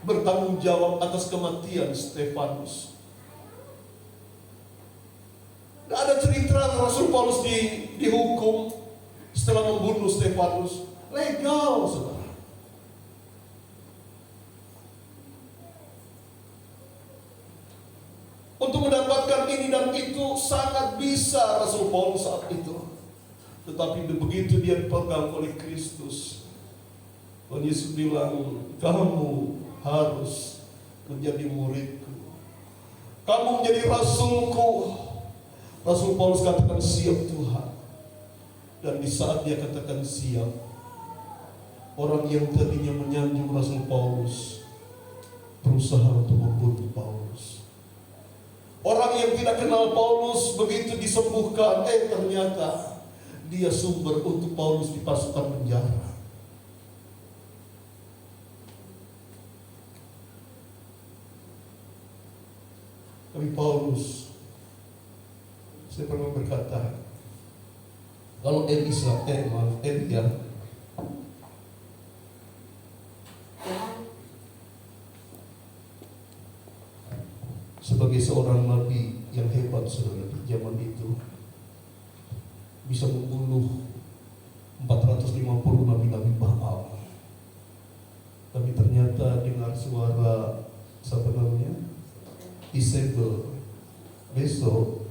bertanggung jawab atas kematian Stefanus. Ada cerita Rasul Paulus dihukum setelah membunuh Stefanus. Legal, saudara. Untuk mendapatkan ini dan itu sangat bisa Rasul Paulus saat itu. Tetapi begitu dia dipegang oleh Kristus, Tuhan Yesus bilang, kamu harus menjadi muridku, kamu menjadi rasulku. Rasul Paulus katakan siap Tuhan. Dan di saat dia katakan siap, orang yang tadinya menyanjung Rasul Paulus berusaha untuk membunuh Paulus. Orang yang tidak kenal Paulus begitu disembuhkan, ternyata dia sumber untuk Paulus dipasukkan penjara. Tapi Paulus, saya pernah berkata, kalau Elia sebagai seorang nabi bisa membunuh 450 nabi-nabi Baal. Tapi ternyata dengar suara siapa namanya? Isabel, besok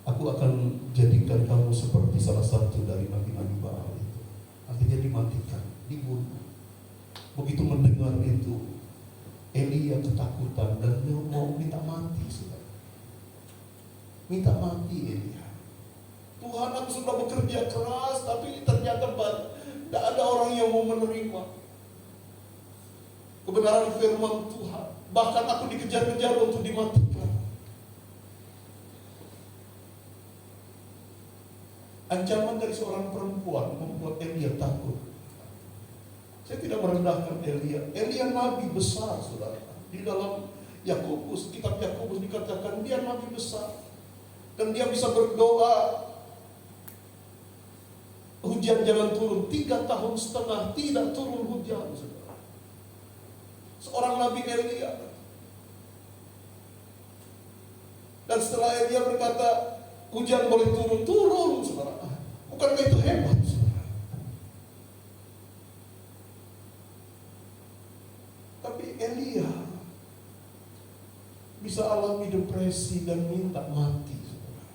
aku akan jadikan kamu seperti salah satu dari nabi-nabi Baal itu. Artinya dimatikan, dibunuh. Begitu mendengar itu, Elia ketakutan dan dia mau minta mati, saudara. Minta mati Elia. Tuhan, aku sudah bekerja keras, tapi ternyata tidak ada orang yang mau menerima kebenaran firman Tuhan. Bahkan aku dikejar-kejar untuk dimatikan. Ancaman dari seorang perempuan membuat Elia takut. Saya tidak merendahkan Elia. Elia nabi besar, saudara. Di dalam Yakobus, kitab Yakobus dikatakan dia nabi besar. Dan dia bisa berdoa hujan jangan turun. 3,5 tahun tidak turun hujan, saudara. Seorang nabi Elia. Dan setelah Elia berkata hujan boleh turun, saudara. Bukankah itu hebat, saudara? Tapi Elia bisa alami depresi dan minta mati, saudara.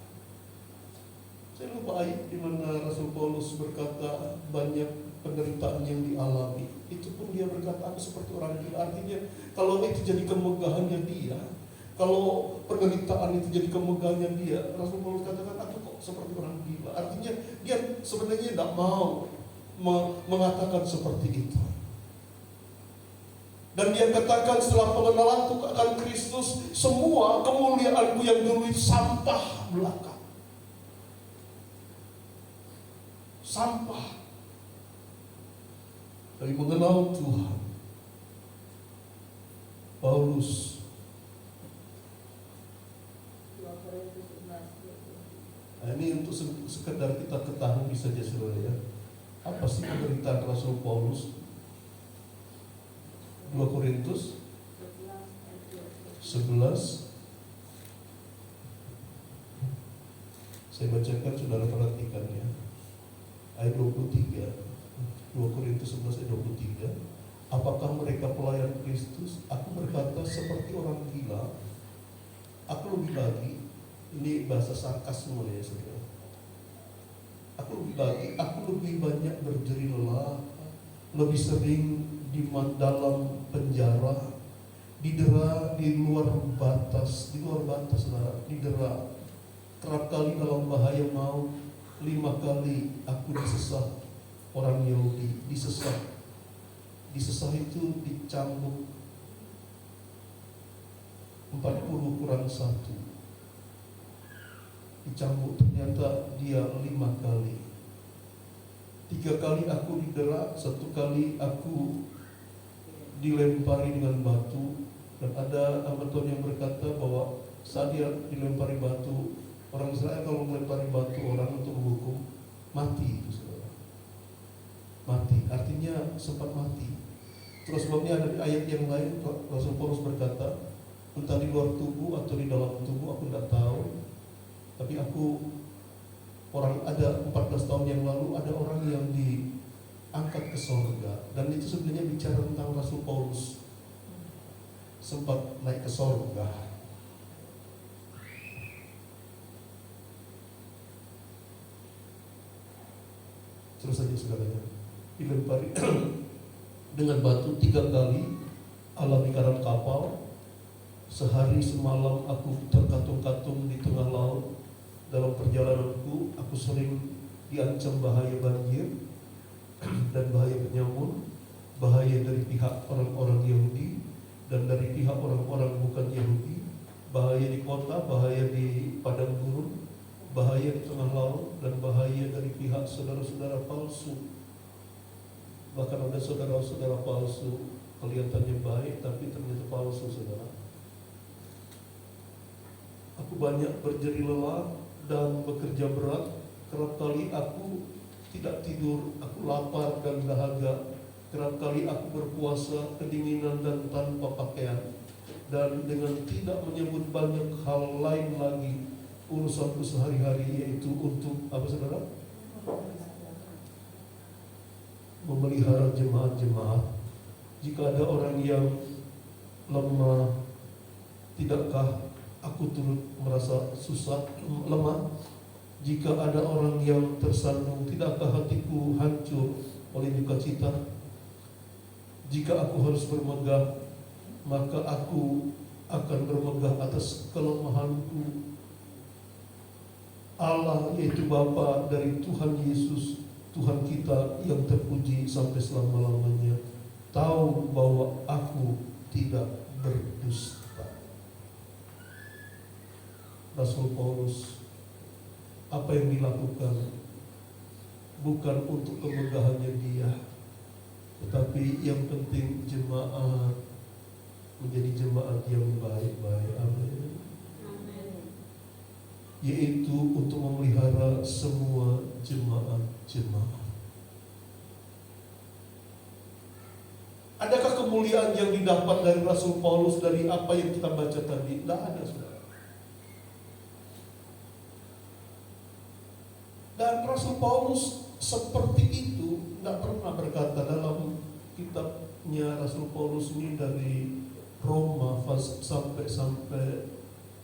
Saya lupa ayat di mana Rasul Paulus berkata banyak penderitaan yang dialami. Itu pun dia berkata aku seperti orang gila. Artinya kalau itu jadi kemegahannya dia, kalau penderitaan itu jadi kemegahannya dia, Rasul Paulus katakan aku kok seperti orang gila. Artinya dia sebenarnya tidak mau mengatakan seperti itu. Dan dia katakan setelah pengenalanku akan Kristus, semua kemuliaanku yang dulu sampah belaka. Sampah. Dari mengenal Tuhan, Paulus ini untuk sekedar kita ketahui saja, saudara ya. Apa sih penderitaan Rasul Paulus? 2 Korintus 11. Saya bacakan, saudara perhatikan ya. Ayat 23. 2 Korintus 11 ayat 23. Apakah mereka pelayan Kristus? Aku berkata seperti orang gila. Aku lebih lagi, ini bahasa sarkasme ya saudara. Aku lebih banyak berjeri lelah, lebih sering di dalam penjara, didera di luar batas saudara, didera. Kerap kali dalam bahaya maut, 5 kali aku disesat orang Yahudi, disesat itu dicambuk 40 kurang 1, dicambuk ternyata dia 5 kali. 3 kali aku didera, 1 kali aku dilempari dengan batu. Dan ada hamba Tuhan yang berkata bahwa saat dia dilempari batu, orang Israel kalau melempari batu orang untuk menghukum, mati itu saudara. Mati, artinya sempat mati. Terus sebabnya ada di ayat yang lain Rasul Paulus berkata, entah di luar tubuh atau di dalam tubuh aku tidak tahu, tapi ada 14 tahun yang lalu ada orang yang diangkat ke sorga. Dan itu sebenarnya bicara tentang Rasul Paulus sempat naik ke sorga. Terus saja saudaranya, dilempari dengan batu 3 kali, alami karam kapal. Sehari semalam aku terkatung-katung di tengah laut. Dalam perjalananku aku sering diancam bahaya banjir dan bahaya penyamun, bahaya dari pihak orang-orang Yahudi dan dari pihak orang-orang bukan Yahudi, bahaya di kota, bahaya di padang gurun, bahaya di tengah laut, dan bahaya dari pihak saudara-saudara palsu. Bahkan ada saudara-saudara palsu kelihatannya baik tapi ternyata palsu, saudara. Aku banyak berjeri lelah dan bekerja berat. Kerap kali aku tidak tidur, aku lapar dan dahaga. Kerap kali aku berpuasa kedinginan dan tanpa pakaian. Dan dengan tidak menyebut banyak hal lain lagi, urusanku sehari-hari, yaitu untuk apa saudara? Memelihara jemaat-jemaat. Jika ada orang yang lemah, tidakkah aku turut merasa susah, lemah? Jika ada orang yang tersandung, tidakkah hatiku hancur oleh duka cita? Jika aku harus bermegah, maka aku akan bermegah atas kelemahanku. Allah, yaitu Bapa dari Tuhan Yesus, Tuhan kita yang terpuji sampai selama-lamanya, tahu bahwa aku tidak berdusta. Rasul Paulus, apa yang dilakukan bukan untuk kemegahannya dia, tetapi yang penting jemaat menjadi jemaat yang baik-baik. Amin. Yaitu untuk memelihara semua jemaat-jemaat. Adakah kemuliaan yang didapat dari Rasul Paulus dari apa yang kita baca tadi? Tidak ada, saudara. Dan Rasul Paulus seperti itu tidak pernah berkata dalam kitabnya. Rasul Paulus ini dari Roma sampai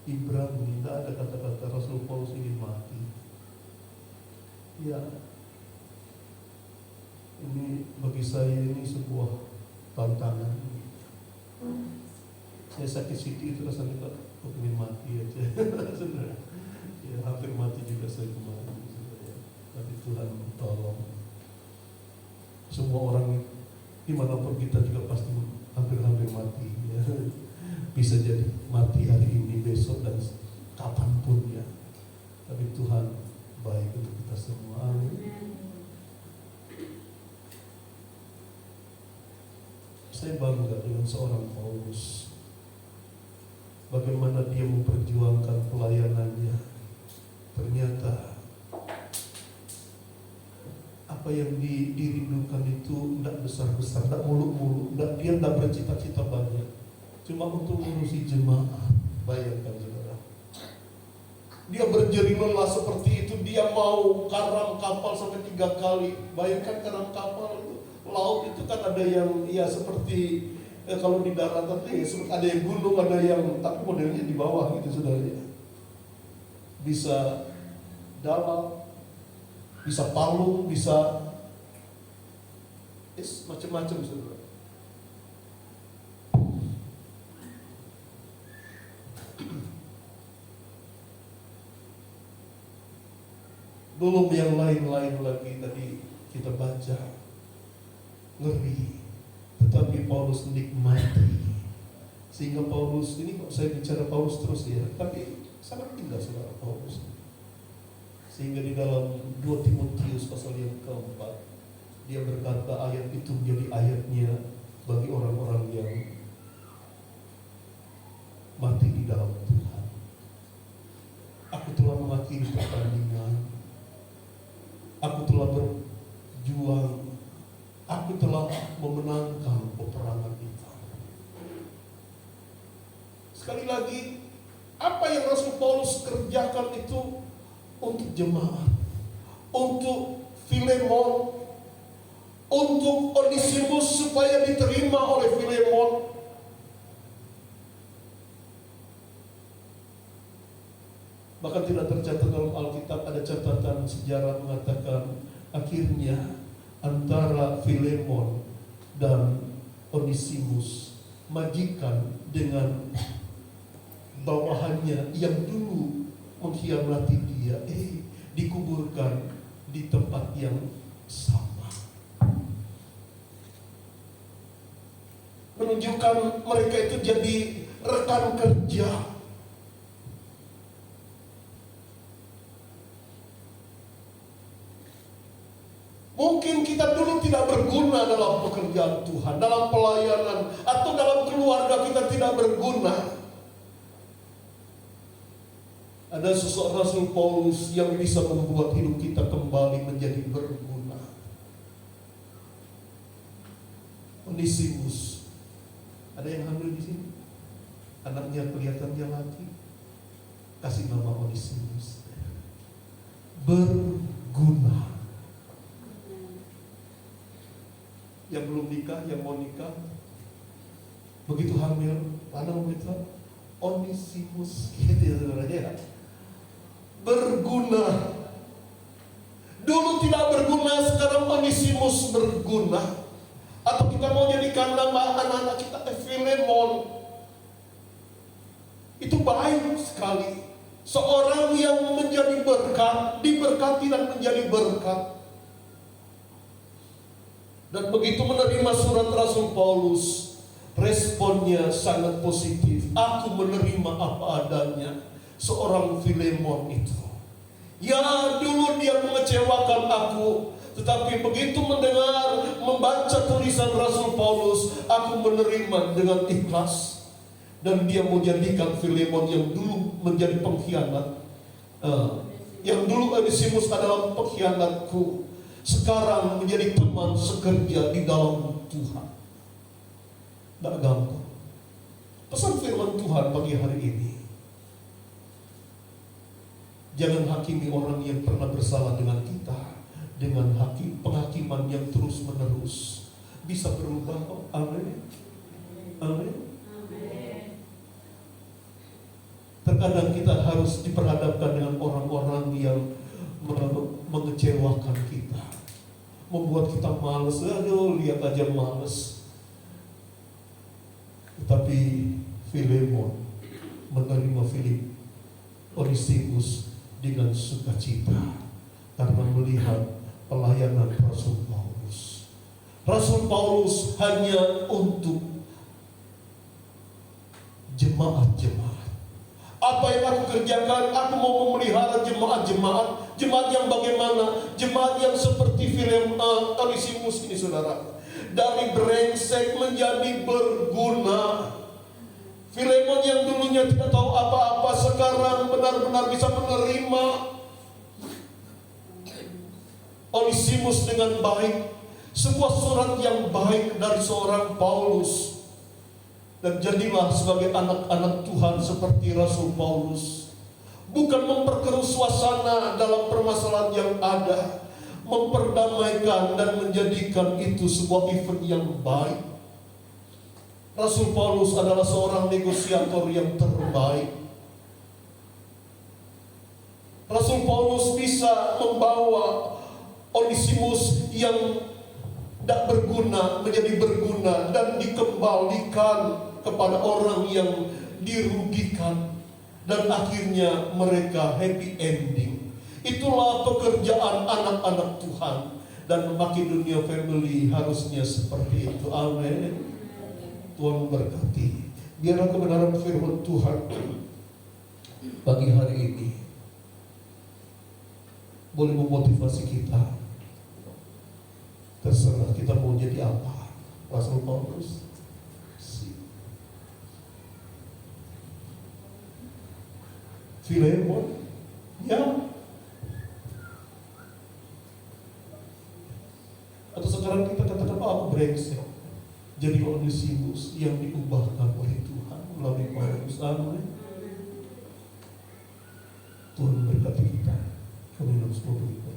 Ibrani, tidak ada kata-kata Rasul Paulus ingin mati. Ya, ini bagi saya ini sebuah tantangan. Saya sakit siti itu rasanya kok ingin mati aja. Ya, hampir mati juga saya kemarin. Tapi Tuhan tolong. Semua orang dimanapun kita juga pasti hampir-hampir mati. Ya. Bisa jadi mati hari ini, besok, dan kapanpun ya. Tapi Tuhan baik untuk kita semua. Amin. Saya bangga dengan seorang Paulus. Bagaimana dia memperjuangkan pelayanannya. Ternyata apa yang dirindukan itu tidak besar-besar, tidak muluk-muluk, dia tidak bercita-cita banyak. Cuma untuk mengurusi jemaat. Bayangkan saudara, dia berjerih lelah seperti itu. Dia mau karam kapal sampai 3 kali. Bayangkan karam kapal itu, laut itu kan ada yang ya seperti kalau di daratan ya, seperti ada yang gunung, ada yang tapi modelnya di bawah gitu saudara. Bisa dalam, bisa palung, bisa macam-macam saudara. Belum yang lain-lain lagi tadi kita baca, ngeri, tetapi Paulus nikmati. Sehingga Paulus, ini kok saya bicara Paulus terus ya, tapi sangat indah saudara Paulus. Sehingga di dalam 2 Timotius pasal yang keempat, dia berkata ayat itu menjadi ayatnya bagi orang-orang yang mati di dalam Tuhan. Aku telah mengakhiri pertandingan, aku telah berjuang, aku telah memenangkan peperangan itu. Sekali lagi, apa yang Rasul Paulus kerjakan itu untuk jemaat, untuk Filemon, untuk Onesimus supaya diterima oleh Filemon. Bahkan tidak tercatat dalam Alkitab, ada catatan sejarah mengatakan akhirnya antara Filemon dan Onesimus, majikan dengan bawahannya yang dulu mengkhianati dia, dikuburkan di tempat yang sama. Menunjukkan mereka itu jadi rekan kerja. Mungkin kita dulu tidak berguna dalam pekerjaan Tuhan, dalam pelayanan, atau dalam keluarga kita tidak berguna. Ada sosok Rasul Paulus yang bisa membuat hidup kita kembali menjadi berguna. Onesimus, ada yang hamil di sini? Anaknya kelihatannya laki. kasih nama Onesimus. Berguna. Yang belum nikah, yang mau nikah, begitu hamil, mana begitu? Onesimus, gitu ya. Berguna. Dulu tidak berguna, sekarang Onesimus berguna. Atau kita mau jadikan nama anak-anak kita Filemon. Itu baik sekali. Seorang yang menjadi berkat, diberkati dan menjadi berkat. Dan begitu menerima surat Rasul Paulus, responnya sangat positif. Aku menerima apa adanya. Seorang Filemon itu, ya dulu dia mengecewakan aku, tetapi begitu mendengar, membaca tulisan Rasul Paulus, aku menerima dengan ikhlas. Dan dia mau jadikan Filemon yang dulu menjadi pengkhianat, yang dulu Onesimus adalah pengkhianatku, sekarang menjadi teman sekerja di dalam Tuhan. Tidak gampang. Pesan firman Tuhan pagi hari ini, jangan hakimi orang yang pernah bersalah dengan kita dengan penghakiman yang terus menerus. Bisa berubah kok. Amin. Amin. Terkadang kita harus diperhadapkan dengan orang-orang yang mengecewakan kita, membuat kita males. Aduh, lihat aja males. Tetapi Filemon menerima Onesimus dengan sukacita karena melihat pelayanan Rasul Paulus. Rasul Paulus hanya untuk jemaat-jemaat. Apa yang aku kerjakan? Aku mau memelihara jemaat-jemaat. Jemaat yang bagaimana? Jemaat yang seperti Onesimus ini, saudara. Dari brengsek menjadi berguna. Filemon yang dulunya tidak tahu apa-apa, sekarang benar-benar bisa menerima Onesimus dengan baik. Sebuah surat yang baik dari seorang Paulus. Dan jadilah sebagai anak-anak Tuhan seperti Rasul Paulus. Bukan memperkeruh suasana dalam permasalahan yang ada, memperdamaikan dan menjadikan itu sebuah event yang baik. Rasul Paulus adalah seorang negosiator yang terbaik. Rasul Paulus bisa membawa Onesimus yang tidak berguna menjadi berguna dan dikembalikan kepada orang yang dirugikan, dan akhirnya mereka happy ending. Itulah pekerjaan anak-anak Tuhan, dan Makedonia Family harusnya seperti itu. Amin. Tuhan memberkati. Biarlah kebenaran firman Tuhan pagi hari ini boleh memotivasi kita. Terserah kita mau jadi apa. Rasul Paulus, Filemon, ya. Atau sekarang kita katakan, aku brengsek. Jadi Onesimus yang diubahkan oleh Tuhan melalui Paulus. Amin. Tuhan berkati kita. Kami harus memberikan.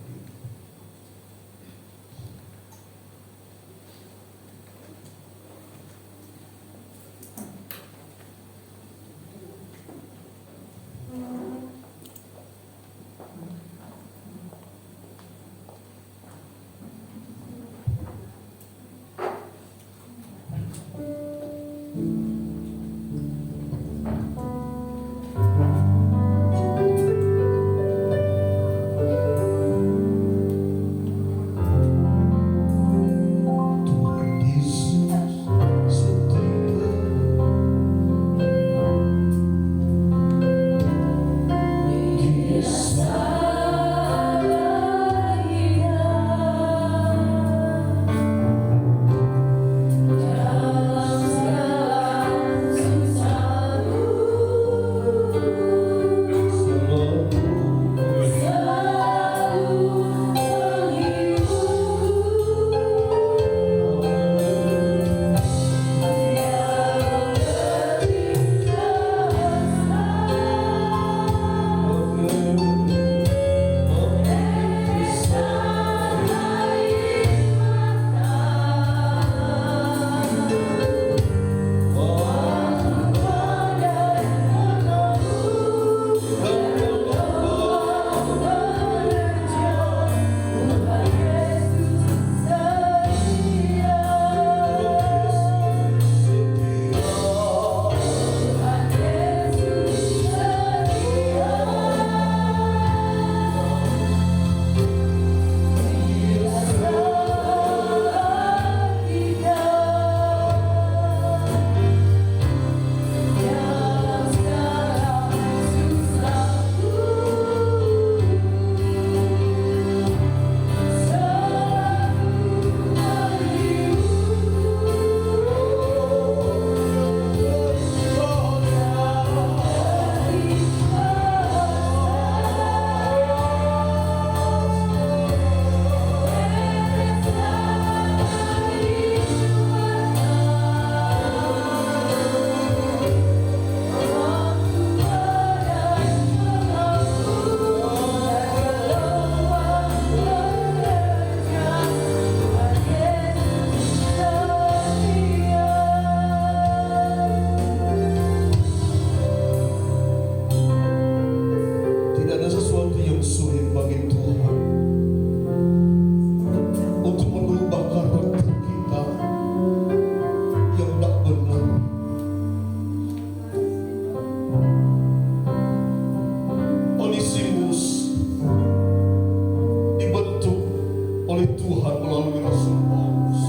oleh Tuhan melalui Rasul Paulus.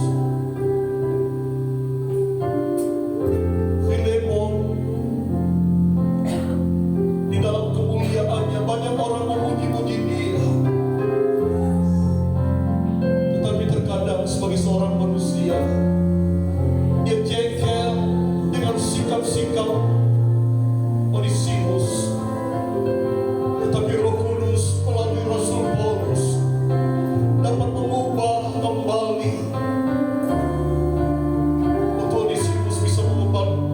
Filemon, di dalam kemuliaannya banyak orang memuji-muji dia, tetapi terkadang sebagai seorang manusia dia jengkel dengan sikap-sikap Onesimus. Tetapi Roh Kudus melalui Rasul Paulus dapat mengubah kembali untuk Onesimus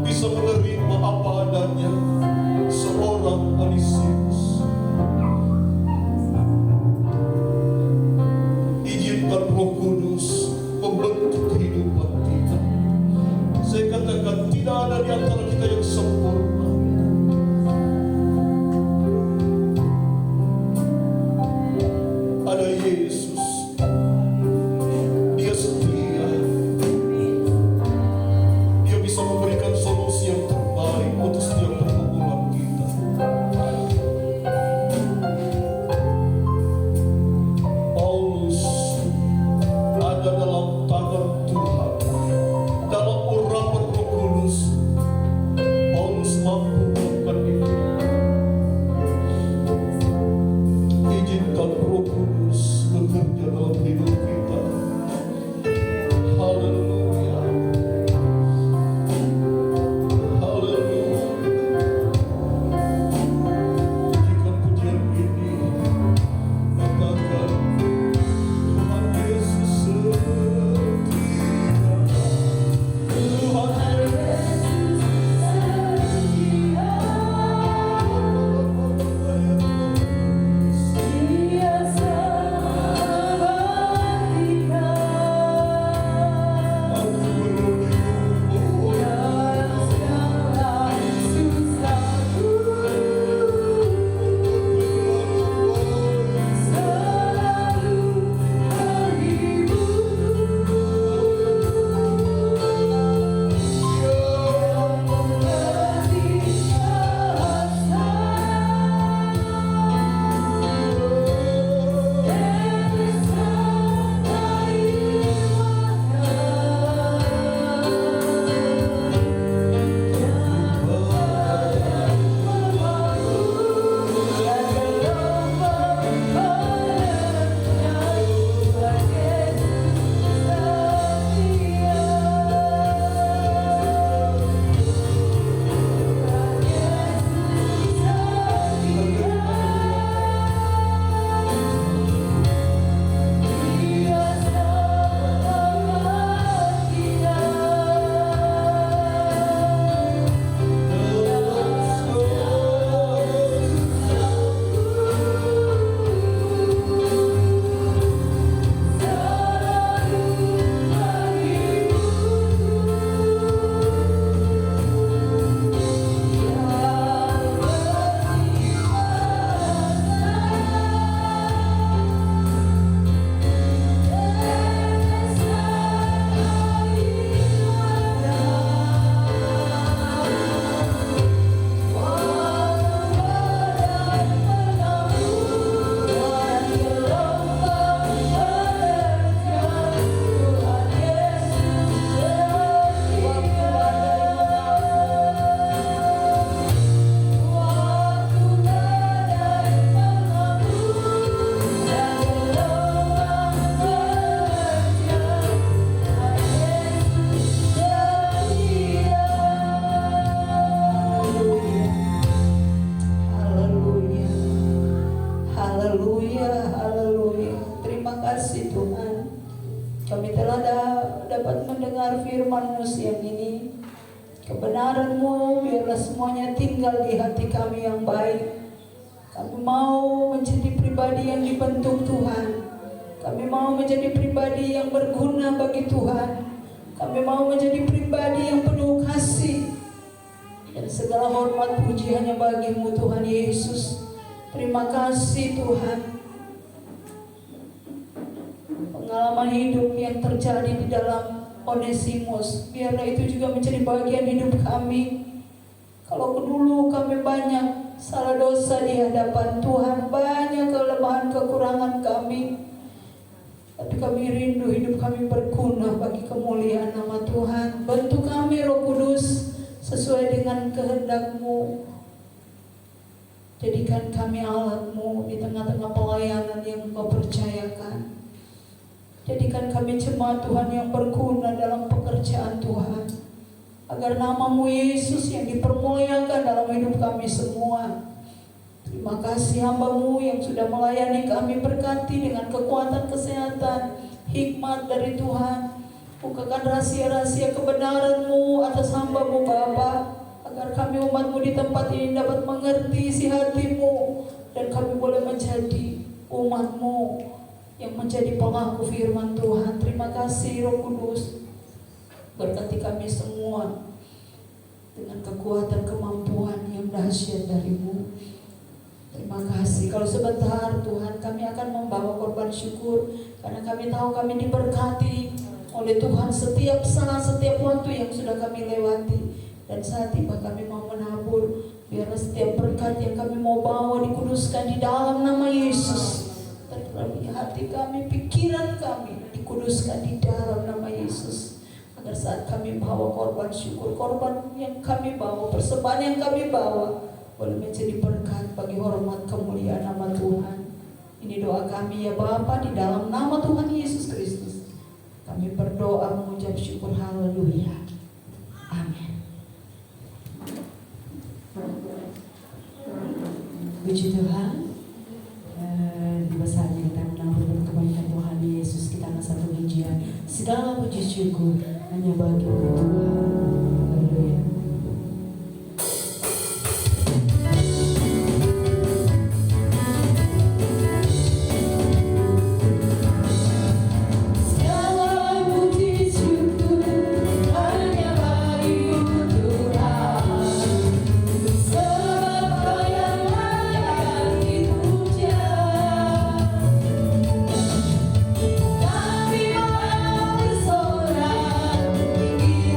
bisa menerima apa adanya, seorang Onesimus. Izinkan Roh Kudus membentuk kehidupan kita. Saya katakan tidak ada di antara kita yang sempurna. Ada Yesus, Dia setia, Dia bisa memberikan solusi yang terbaik untuk setiap pergumulan kita. Paulus ada dalam tangan Tuhan, dalam urapan Roh Kudus. Paulus mampu melakukan itu. Izinkan Roh Kudus bekerja dalam hidup kita. Haleluya, haleluya. Pujikan pujian ini, katakan Tuhan Yesus setia. Tuhan Kami telah dapat mendengar firman-Mu siang ini. Kebenaran-Mu biarlah semuanya tinggal di hati kami yang baik. Kami mau menjadi pribadi yang dibentuk Tuhan. Kami mau menjadi pribadi yang berguna bagi Tuhan. Kami mau menjadi pribadi yang penuh kasih. Dan segala hormat puji hanya bagi-Mu Tuhan Yesus. Terima kasih Tuhan. Pengalaman hidup yang terjadi di dalam Onesimus, biarlah itu juga menjadi bagian hidup kami. Kalau dulu kami banyak salah dosa di hadapan Tuhan, banyak kelemahan kekurangan kami, Tapi kami rindu hidup kami berguna bagi kemuliaan nama Tuhan. Bantu kami Roh Kudus sesuai dengan kehendak-Mu. Jadikan kami alat-Mu di tengah-tengah pelayanan yang Engkau percayakan. Jadikan kami jemaat Tuhan yang berguna dalam pekerjaan Tuhan. Agar nama-Mu Yesus yang dipermuliakan dalam hidup kami semua. Terima kasih hamba-Mu yang sudah melayani kami, berkati dengan kekuatan kesehatan, hikmat dari Tuhan. Bukakan rahasia-rahasia kebenaran-Mu atas hamba-Mu Bapa, agar kami umat-Mu di tempat ini dapat mengerti isi hati-Mu, dan kami boleh menjadi umat-Mu yang menjadi pelaku firman Tuhan. Terima kasih Roh Kudus, berkati kami semua dengan kekuatan kemampuan yang dahsyat dari-Mu. Terima kasih. Kalau sebentar Tuhan kami akan membawa korban syukur, karena kami tahu kami diberkati oleh Tuhan setiap saat, setiap waktu yang sudah kami lewati. Dan saat tiba kami mau menabur, biarlah setiap berkat yang kami mau bawa dikuduskan di dalam nama Yesus. Terlebih hati kami, pikiran kami dikuduskan di dalam nama Yesus. Agar saat kami bawa korban syukur, korban yang kami bawa, persembahan yang kami bawa, boleh menjadi berkat bagi hormat kemuliaan nama Tuhan. Ini doa kami ya Bapa, di dalam nama Tuhan Yesus Kristus. Kami berdoa mengucap syukur, haleluya. Amin. Puji Tuhan. Tiba saatnya kita menabur kebaikan Tuhan Yesus. Kita akan satu pujian. Segala puji syukur hanya bagi Tuhan. Haleluya. Kami mau bersorak tinggi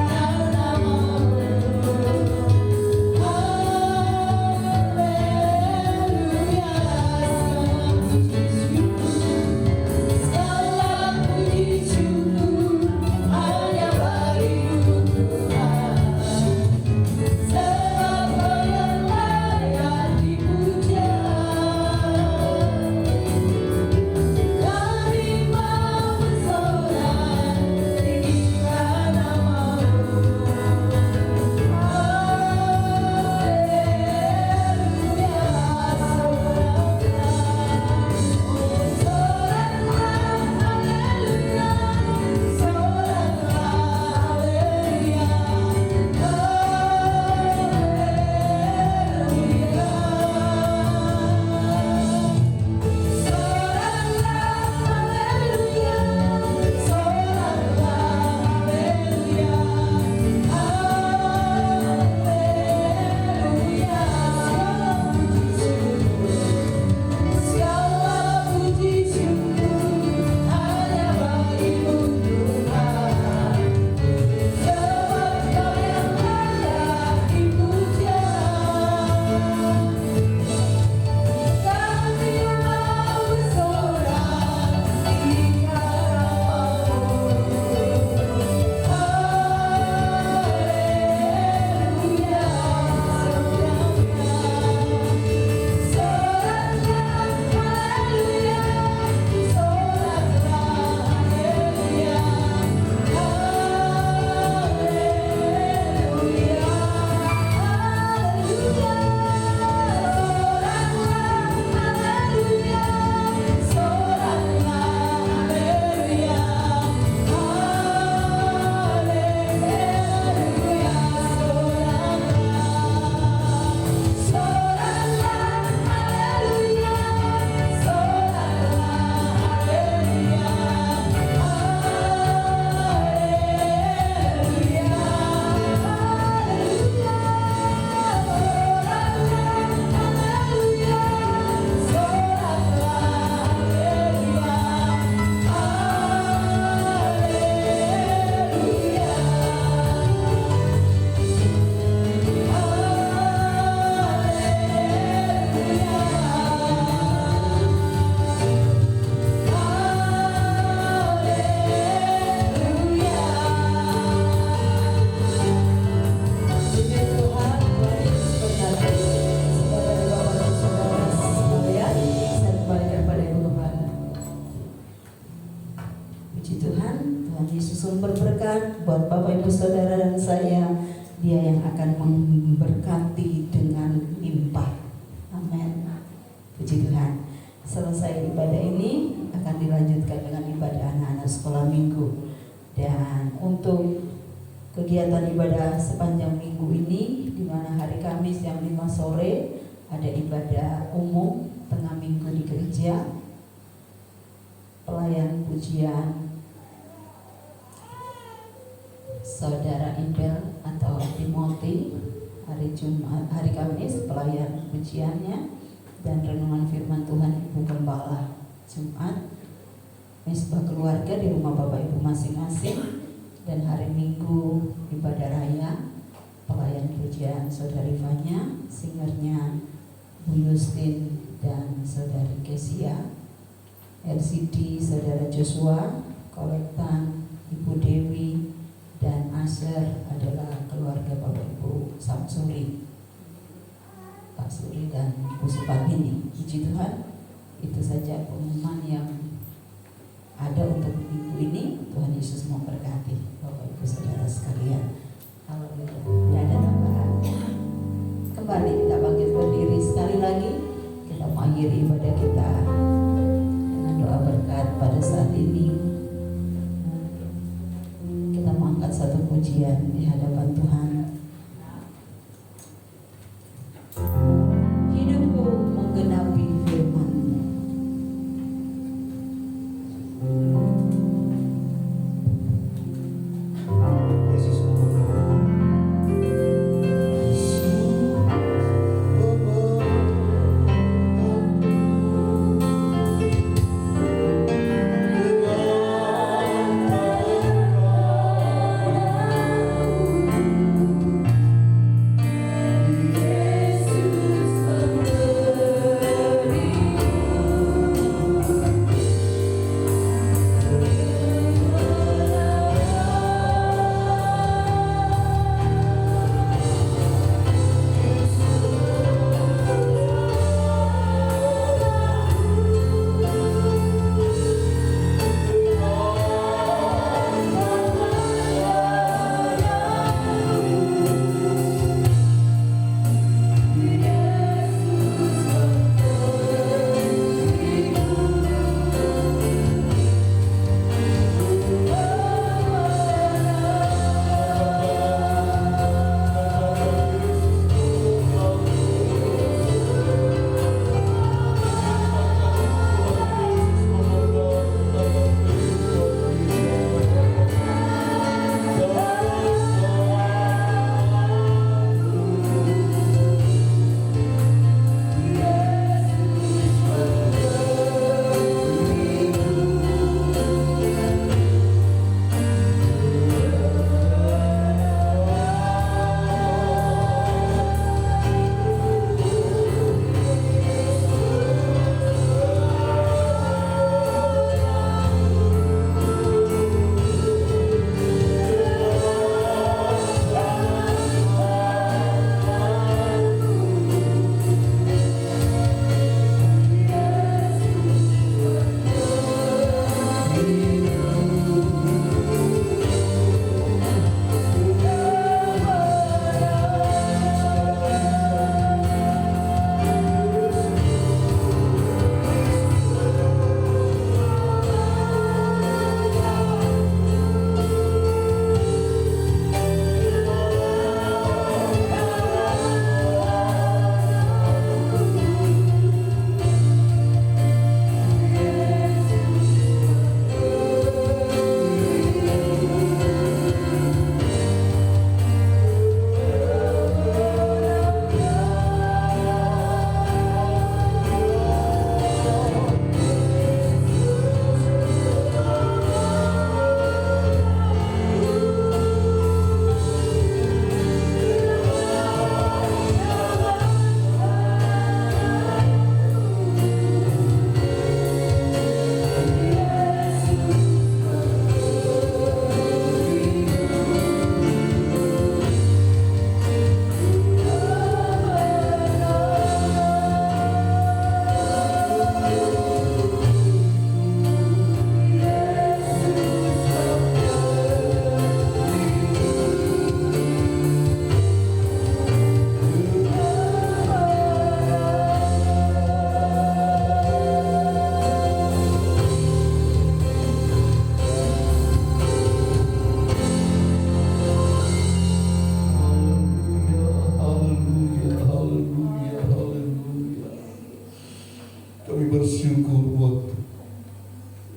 Puji Tuhan, Tuhan Yesus sumber berkat buat Bapak Ibu Saudara dan saya. Dia yang akan memberkati dengan limpah. Amin. Puji Tuhan. Selesai ibadah ini akan dilanjutkan dengan ibadah anak-anak sekolah minggu. Dan untuk kegiatan ibadah sepanjang minggu ini, di mana hari Kamis jam 5 sore ada ibadah umum tengah minggu di gereja, pelayan pujian Saudara Ibel atau Timothy, hari Kamis pelayan pujiannya, dan renungan firman Tuhan Ibu Gembala. Jumat mesbah keluarga di rumah Bapak Ibu masing-masing, dan hari Minggu ibadah raya pelayan pujian Saudari Fanya, singernya Bu Yustin dan Saudari Kesia, LCD Saudara Joshua, kolektan Ibu Dewi, dan Asher adalah keluarga Bapak Ibu Samsuri, Pak Suri dan Bu Supatini. Puji Tuhan, itu saja pengumuman yang ada untuk minggu ini. Tuhan Yesus memberkati Bapak Ibu Saudara sekalian. Haleluya. Tidak ada tambahan. Kembali kita bangkit berdiri sekali lagi. Kita mengakhiri ibadah kita dengan doa berkat pada saat ini. Kita mengangkat satu pujian di hadapan Tuhan. Hidupku menggenapi firman-Mu. Yesus Hidupku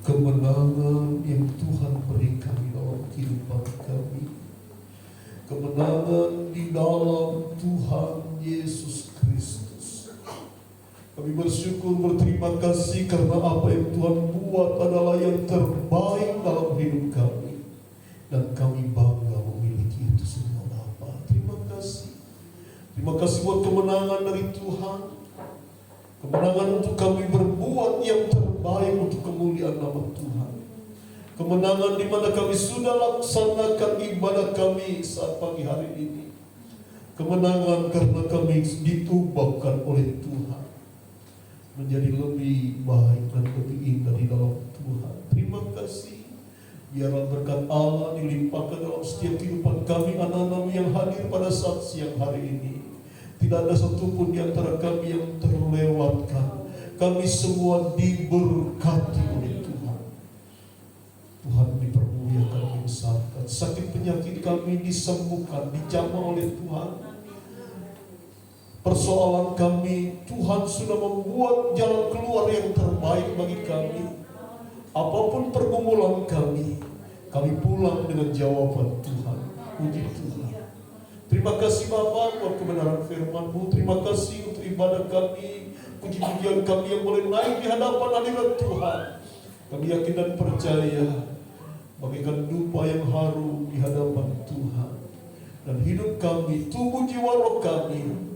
kemenangan yang Tuhan berikan di dalam kehidupan kami. Kemenangan di dalam Tuhan Yesus Kristus. Kami bersyukur, berterima kasih karena apa yang Tuhan buat adalah yang terbaik dalam hidup kami. Dan kami bangga memiliki itu semua Bapa. Terima kasih. Terima kasih buat kemenangan dari Tuhan. Kemenangan untuk kami berbuat yang terbaik untuk kemuliaan nama Tuhan. Kemenangan di mana kami sudah laksanakan ibadah kami saat pagi hari ini. Kemenangan karena kami ditubuhkan oleh Tuhan menjadi lebih baik dan lebih indah di dalam Tuhan. Terima kasih. Biarlah berkat Allah dilimpahkan dalam setiap kehidupan kami, anak-anak yang hadir pada saat siang hari ini. Tidak ada satupun di antara kami yang terlewatkan. Kami semua diberkati oleh Tuhan. Tuhan dipermuliakan, dibesarkan. Sakit penyakit kami disembuhkan, dijamah oleh Tuhan. Persoalan kami, Tuhan sudah membuat jalan keluar yang terbaik bagi kami. Apapun pergumulan kami pulang dengan jawaban Tuhan. Puji Tuhan. Terima kasih Bapa buat kebenaran firman-Mu. Terima kasih untuk ibadah kami, puji-pujian kami yang boleh naik di hadapan hadirat Tuhan. Kami yakin dan percaya bagaikan dupa yang harum di hadapan Tuhan. Dan hidup kami, tubuh jiwa roh kami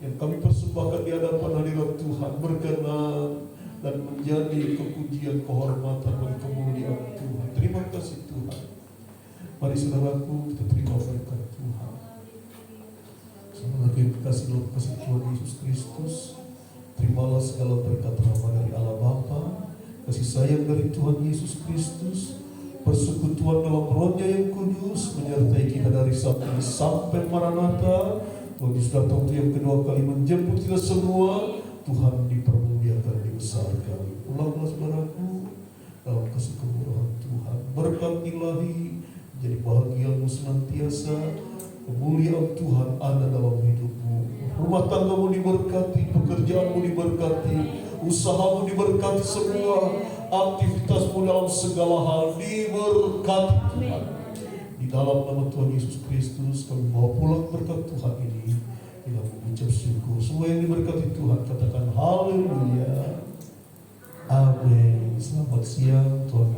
yang kami persembahkan di hadapan hadirat Tuhan berkenan dan menjadi kepujian, kehormatan bagi kemuliaan Tuhan. Terima kasih Tuhan. Mari saudaraku, kita terima berkat Tuhan. Semoga kita kasih dalam kasih Tuhan Yesus Kristus. Terimalah segala berkat rahmat dari Allah Bapa, kasih sayang dari Tuhan Yesus Kristus, persekutuan dalam Roh-Nya yang kudus menyertai kita dari saat ini sampai Maranatha. Tuhan Yesus datang untuk yang kedua kali menjemput kita semua. Tuhan dipermuliakan, dibesarkan. Ulanglah saudaraku dalam kasih kemurahan Tuhan. Berkat ilahi jadi bahagiamu senantiasa. Kemuliaan Tuhan ada dalam hidupmu. Rumah tanggamu diberkati, pekerjaanmu diberkati, usahamu diberkati, semua aktivitasmu dalam segala hal diberkati Tuhan. Di dalam nama Tuhan Yesus Kristus kami bawa pulang berkat Tuhan ini dengan mengucap syukur. Semua yang diberkati Tuhan katakan haleluya. Amin. Selamat siang, Tuhan